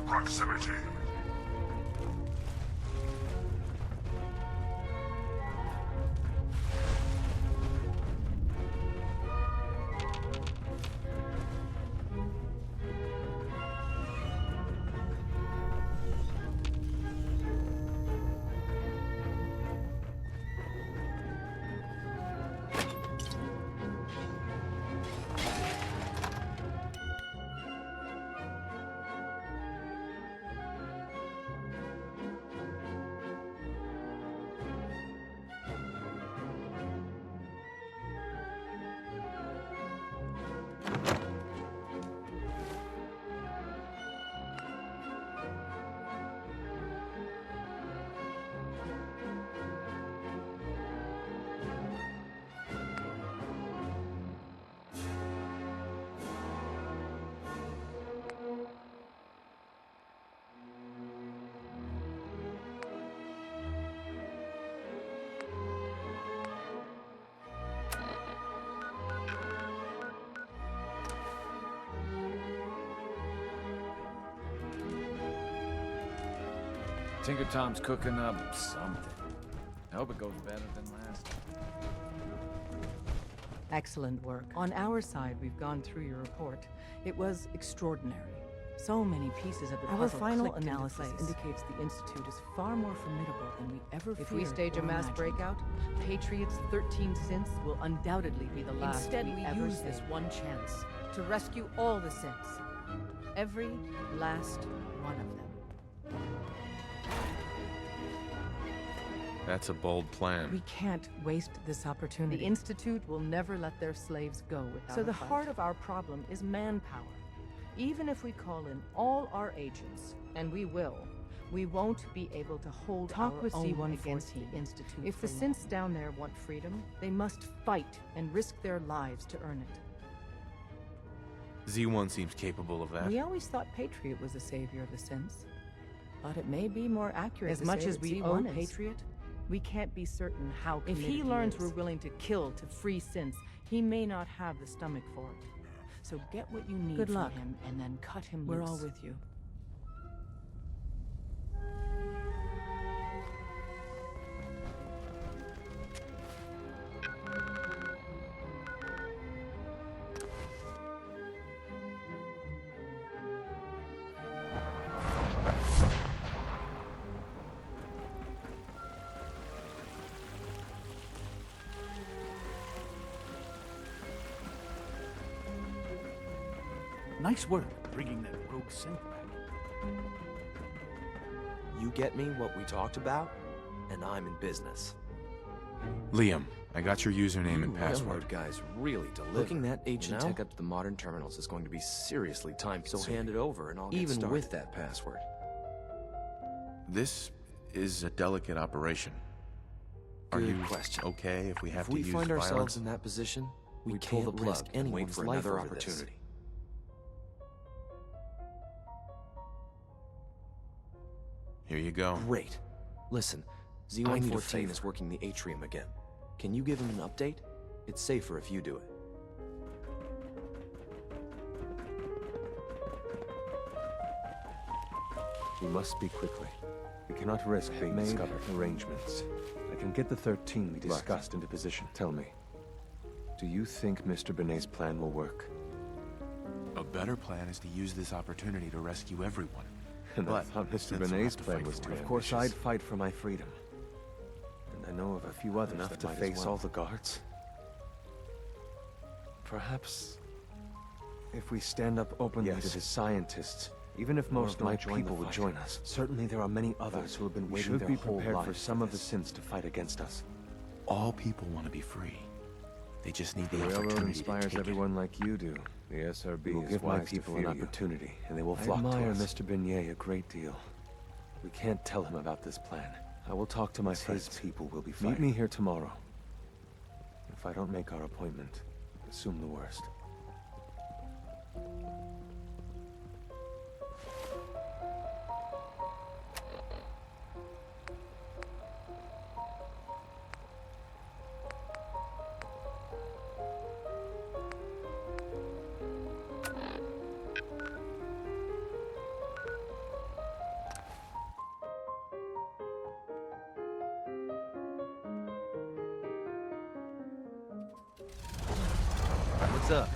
Proximity. Tinker Tom's cooking up something. I hope it goes better than last time. Excellent work. On our side, we've gone through your report. It was extraordinary. So many pieces of the puzzle. Our final analysis indicates the Institute is far more formidable than we ever feared. If we stage a mass breakout, Patriot's 13 synths will undoubtedly be the last. Instead, we use this one chance to rescue all the synths. Every last one of them. That's a bold plan. We can't waste this opportunity. The Institute will never let their slaves go without So the heart of our problem is manpower. Even if we call in all our agents, and we will, we won't be able to hold our own against the Institute. If the synths down there want freedom, they must fight and risk their lives to earn it. Z1 seems capable of that. We always thought Patriot was the savior of the synths. But it may be more accurate as much as we owe Patriot. We can't be certain how committed he is. If he learns we're willing to kill to free synths, he may not have the stomach for it. So get what you need from him and then cut him loose. We're all with you. Nice work bringing that rogue synth back. You get me what we talked about, and I'm in business. Liam, I got your username and password. Railroad guys really deliver. Hooking that ancient tech up to the modern terminals is going to be seriously time-consuming. So hand it over and I'll get started. Even with that password. This is a delicate operation. Are you okay if we have to use violence? If we find ourselves in that position, we can't risk anyone's life for another opportunity. Here you go. Great. Listen, Z-114 is working the atrium again. Can you give him an update? It's safer if you do it. We must speak quickly. We cannot risk being discovered. Arrangements. I can get the 13 we discussed into position. Tell me, do you think Mr. Benet's plan will work? A better plan is to use this opportunity to rescue everyone. And I thought Mr. Benet's plan was too ambitious. Of course, I'd fight for my freedom. And I know of a few others enough to face all the guards. Perhaps, if we stand up openly to the scientists, even if most of my people would join us, certainly there are many others who have been waiting their whole lives. We should be prepared for some of the synths to fight against us. All people want to be free. They just need the opportunity to take it. The railroad inspires everyone like you do. The SRB will give my people an opportunity, and they will flock to us. I admire Mr. Benet a great deal. We can't tell him about this plan. I will talk to my friends. His people will be fighting. Meet me here tomorrow. If I don't make our appointment, assume the worst. What's up?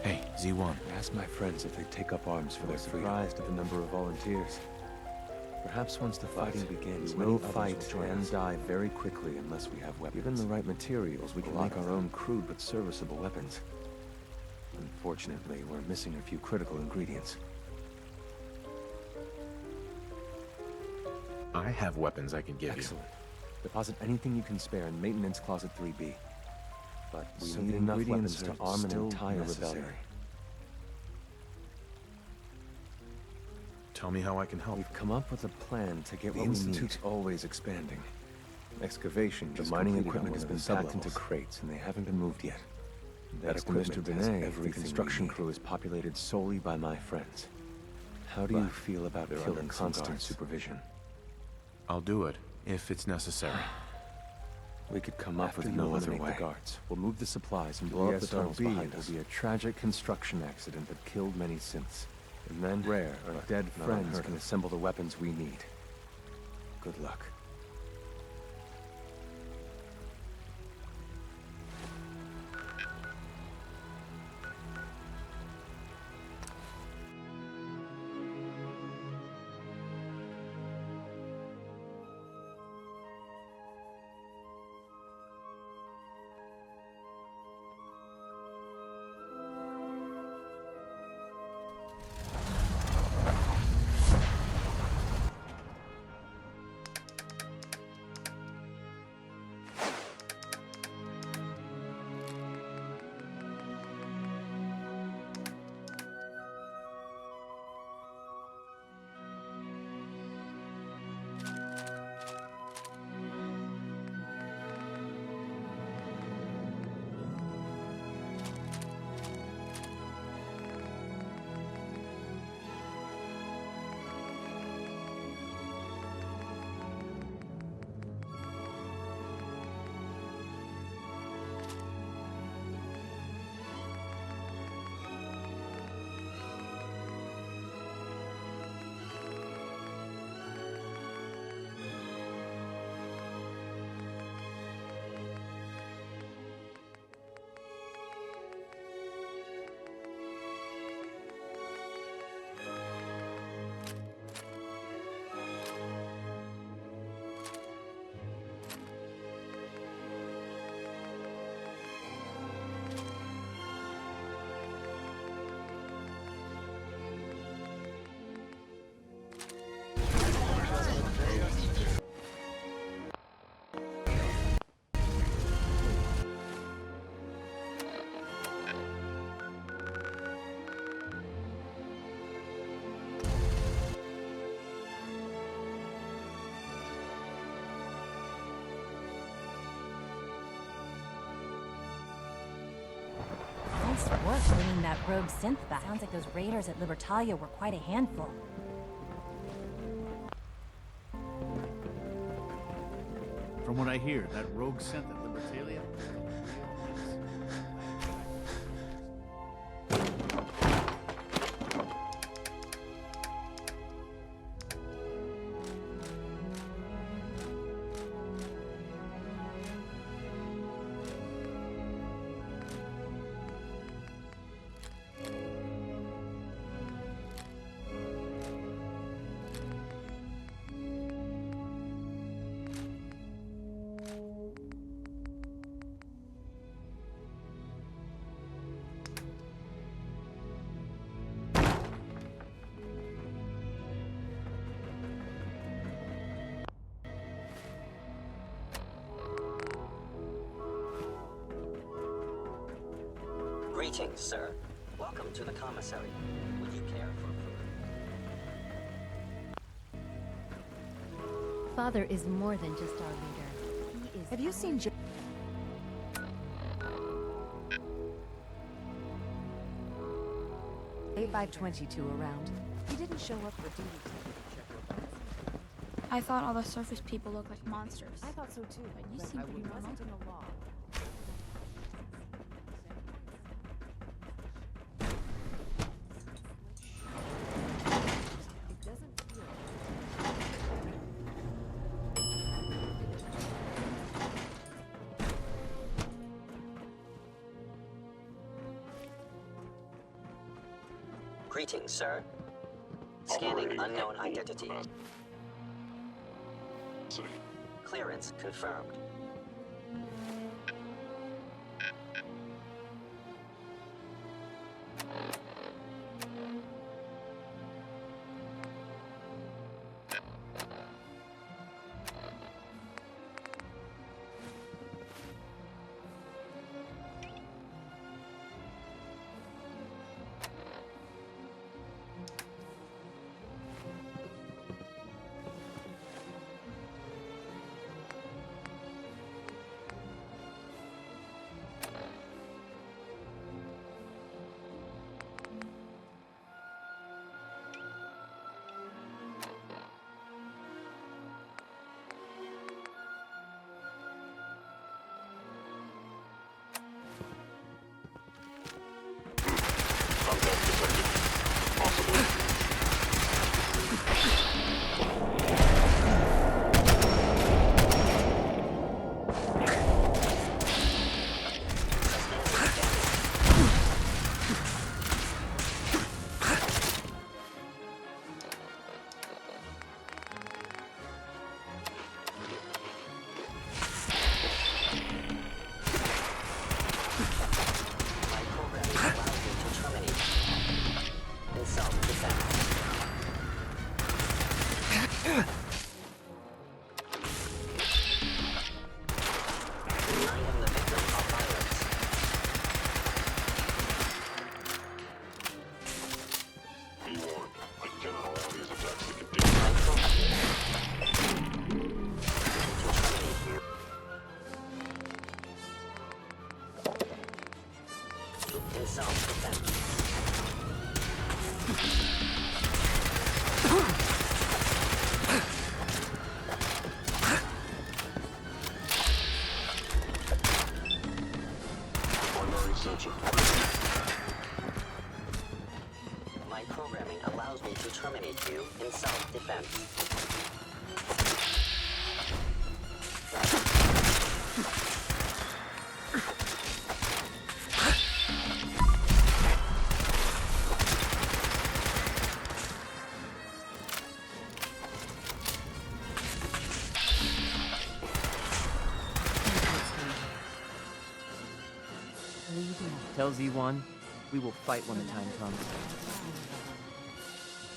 Hey, Z1. Ask my friends if they take up arms for their freedom. Surprised at the number of volunteers. Perhaps once the fighting begins, we will fight and die very quickly unless we have weapons. Given the right materials, we can make our own crude but serviceable weapons. Unfortunately, we're missing a few critical ingredients. I have weapons I can give you. Excellent. Deposit anything you can spare in Maintenance Closet 3B. But we need enough weapons to arm an entire rebellion. Tell me how I can help. We've come up with a plan to get what we need. The Institute's always expanding. Excavation, the mining equipment has been packed into crates, and they haven't been moved yet. That's Mr. Benet. The construction crew is populated solely by my friends. How do you feel about killing constant supervision? I'll do it, if it's necessary. We could come up with no other way. The guards. We'll move the supplies and blow up the tunnels behind us. It will be a tragic construction accident that killed many synths. And then, rare or dead friends can assemble the weapons we need. Good luck. that rogue synth back. Sounds like those raiders at Libertalia were quite a handful. From what I hear, that rogue synth at Libertalia. Greetings, sir. Welcome to the commissary. Would you care for food? Father is more than just our leader. He is. Have you seen J 8522 around? He didn't show up for duty today. I thought all the surface people looked like monsters. I thought so too. But you seem pretty normal. Wasn't in the law. Greetings, sir. Scanning unknown identity. Clearance confirmed. My programming allows me to terminate you in self-defense. Tell Z1, we will fight when the time comes.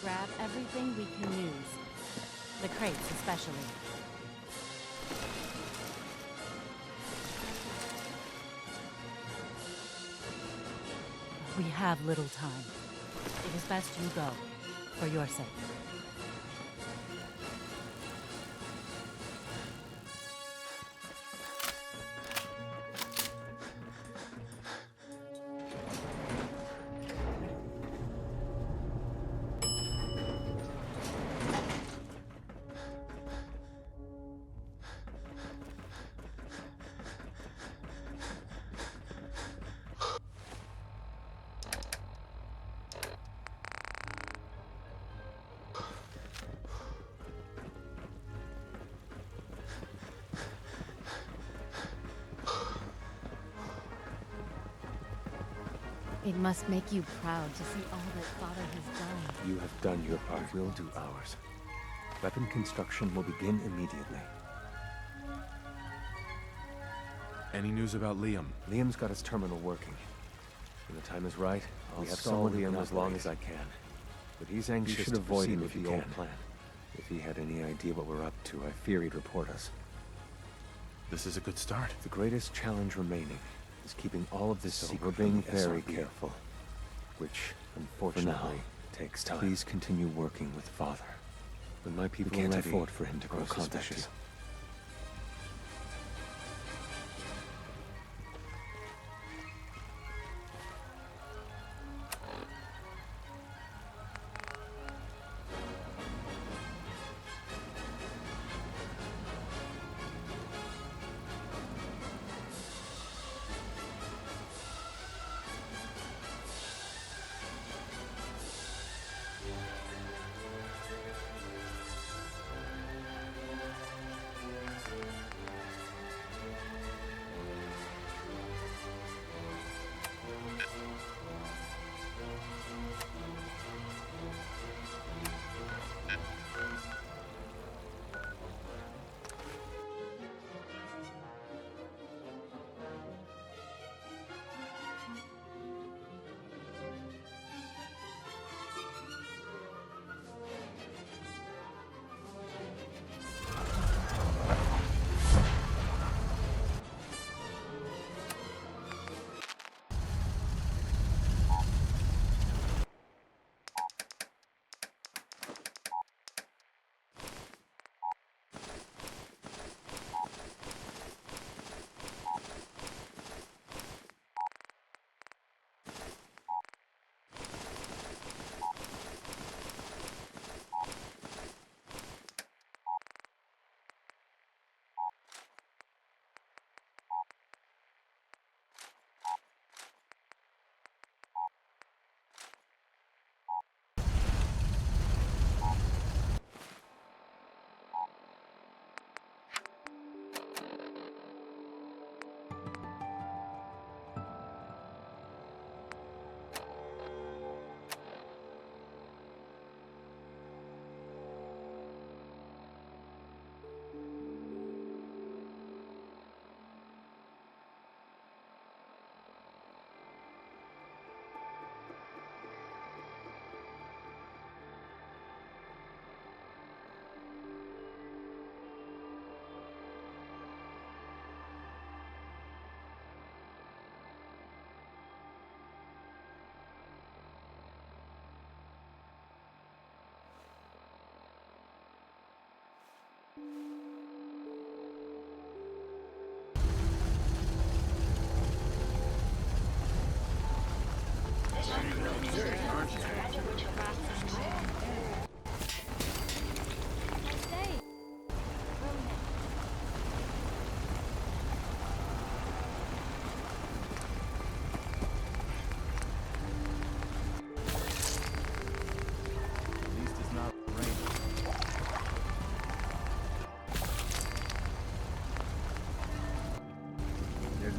Grab everything we can use. The crates especially. We have little time. It is best you go, for your sake. It must make you proud to see all that Father has done. You have done your part. We'll do ours. Weapon construction will begin immediately. Any news about Liam? Liam's got his terminal working. When the time is right, I'll stall Liam as long as I can. But he's anxious to proceed with the old plan. If he had any idea what we're up to, I fear he'd report us. This is a good start. The greatest challenge remaining is keeping all of this secret. We're being very careful, which, unfortunately, takes time. Please continue working with Father. When my people can't afford for him to grow suspicious.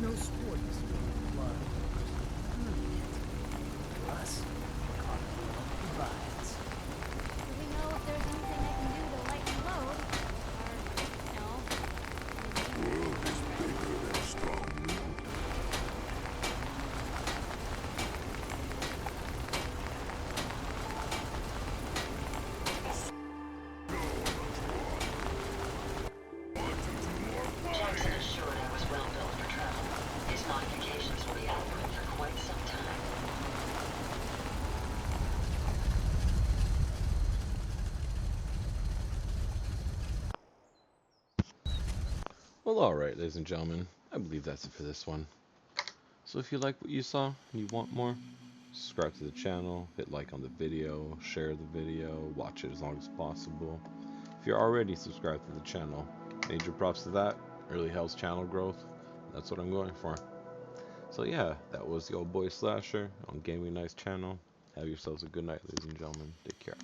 No sport in spilling blood. For us, divides. Do we know if there's anything I can do to lighten the load? Or, no? World is bigger than strong will. Jackson assured I was well built for travel. His modifications will be accurate for quite some time. Well, alright, ladies and gentlemen, I believe that's it for this one. So if you like what you saw and you want more, subscribe to the channel, hit like on the video, share the video, watch it as long as possible. If you're already subscribed to the channel, major props to that. It really helps channel growth. That's what I'm going for. So yeah, that was the old boy Slasher on Gaming Night's channel. Have yourselves a good night, ladies and gentlemen. Take care.